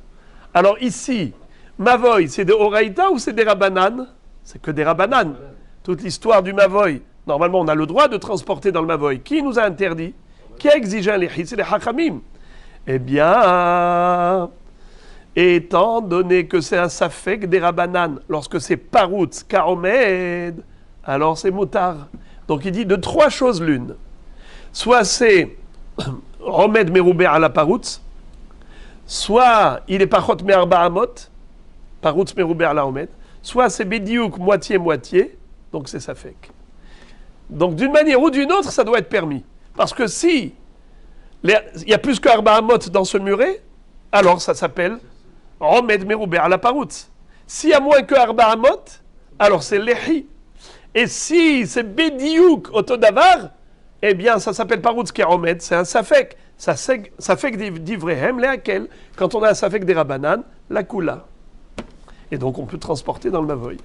Alors ici, Mavoy, c'est de Oraïta ou c'est des Rabanan? C'est que des Rabanan. Toute l'histoire du Mavoy. Normalement, on a le droit de transporter dans le Mavoy. Qui nous a interdit? Qui a exigé un léhi? C'est les Hachamim. Eh bien, étant donné que c'est un safek des Rabanan, lorsque c'est Paroutz, Karomed, alors c'est Moutar. Donc il dit de 3 choses l'une. Soit c'est Omed Merouber à la Paroutz, soit il est Pachot Me'arba Amot, Paroutz Merouber à la Omed, soit c'est Bediouk moitié-moitié, donc c'est safek. Donc d'une manière ou d'une autre, ça doit être permis. Parce que si il y a plus que Arba Amot dans ce muret, alors ça s'appelle Omed Merouber à la Paroutz. S'il y a moins que Arba Amot, alors c'est Lehi. Et si c'est Bediouk Otodavar, eh bien ça s'appelle Paroutz qui est Omed, c'est un safek. Safek d'Ivrehem, léaquel, quand on a un safek des Rabanan, la Kula. Et donc on peut transporter dans le Mavoy.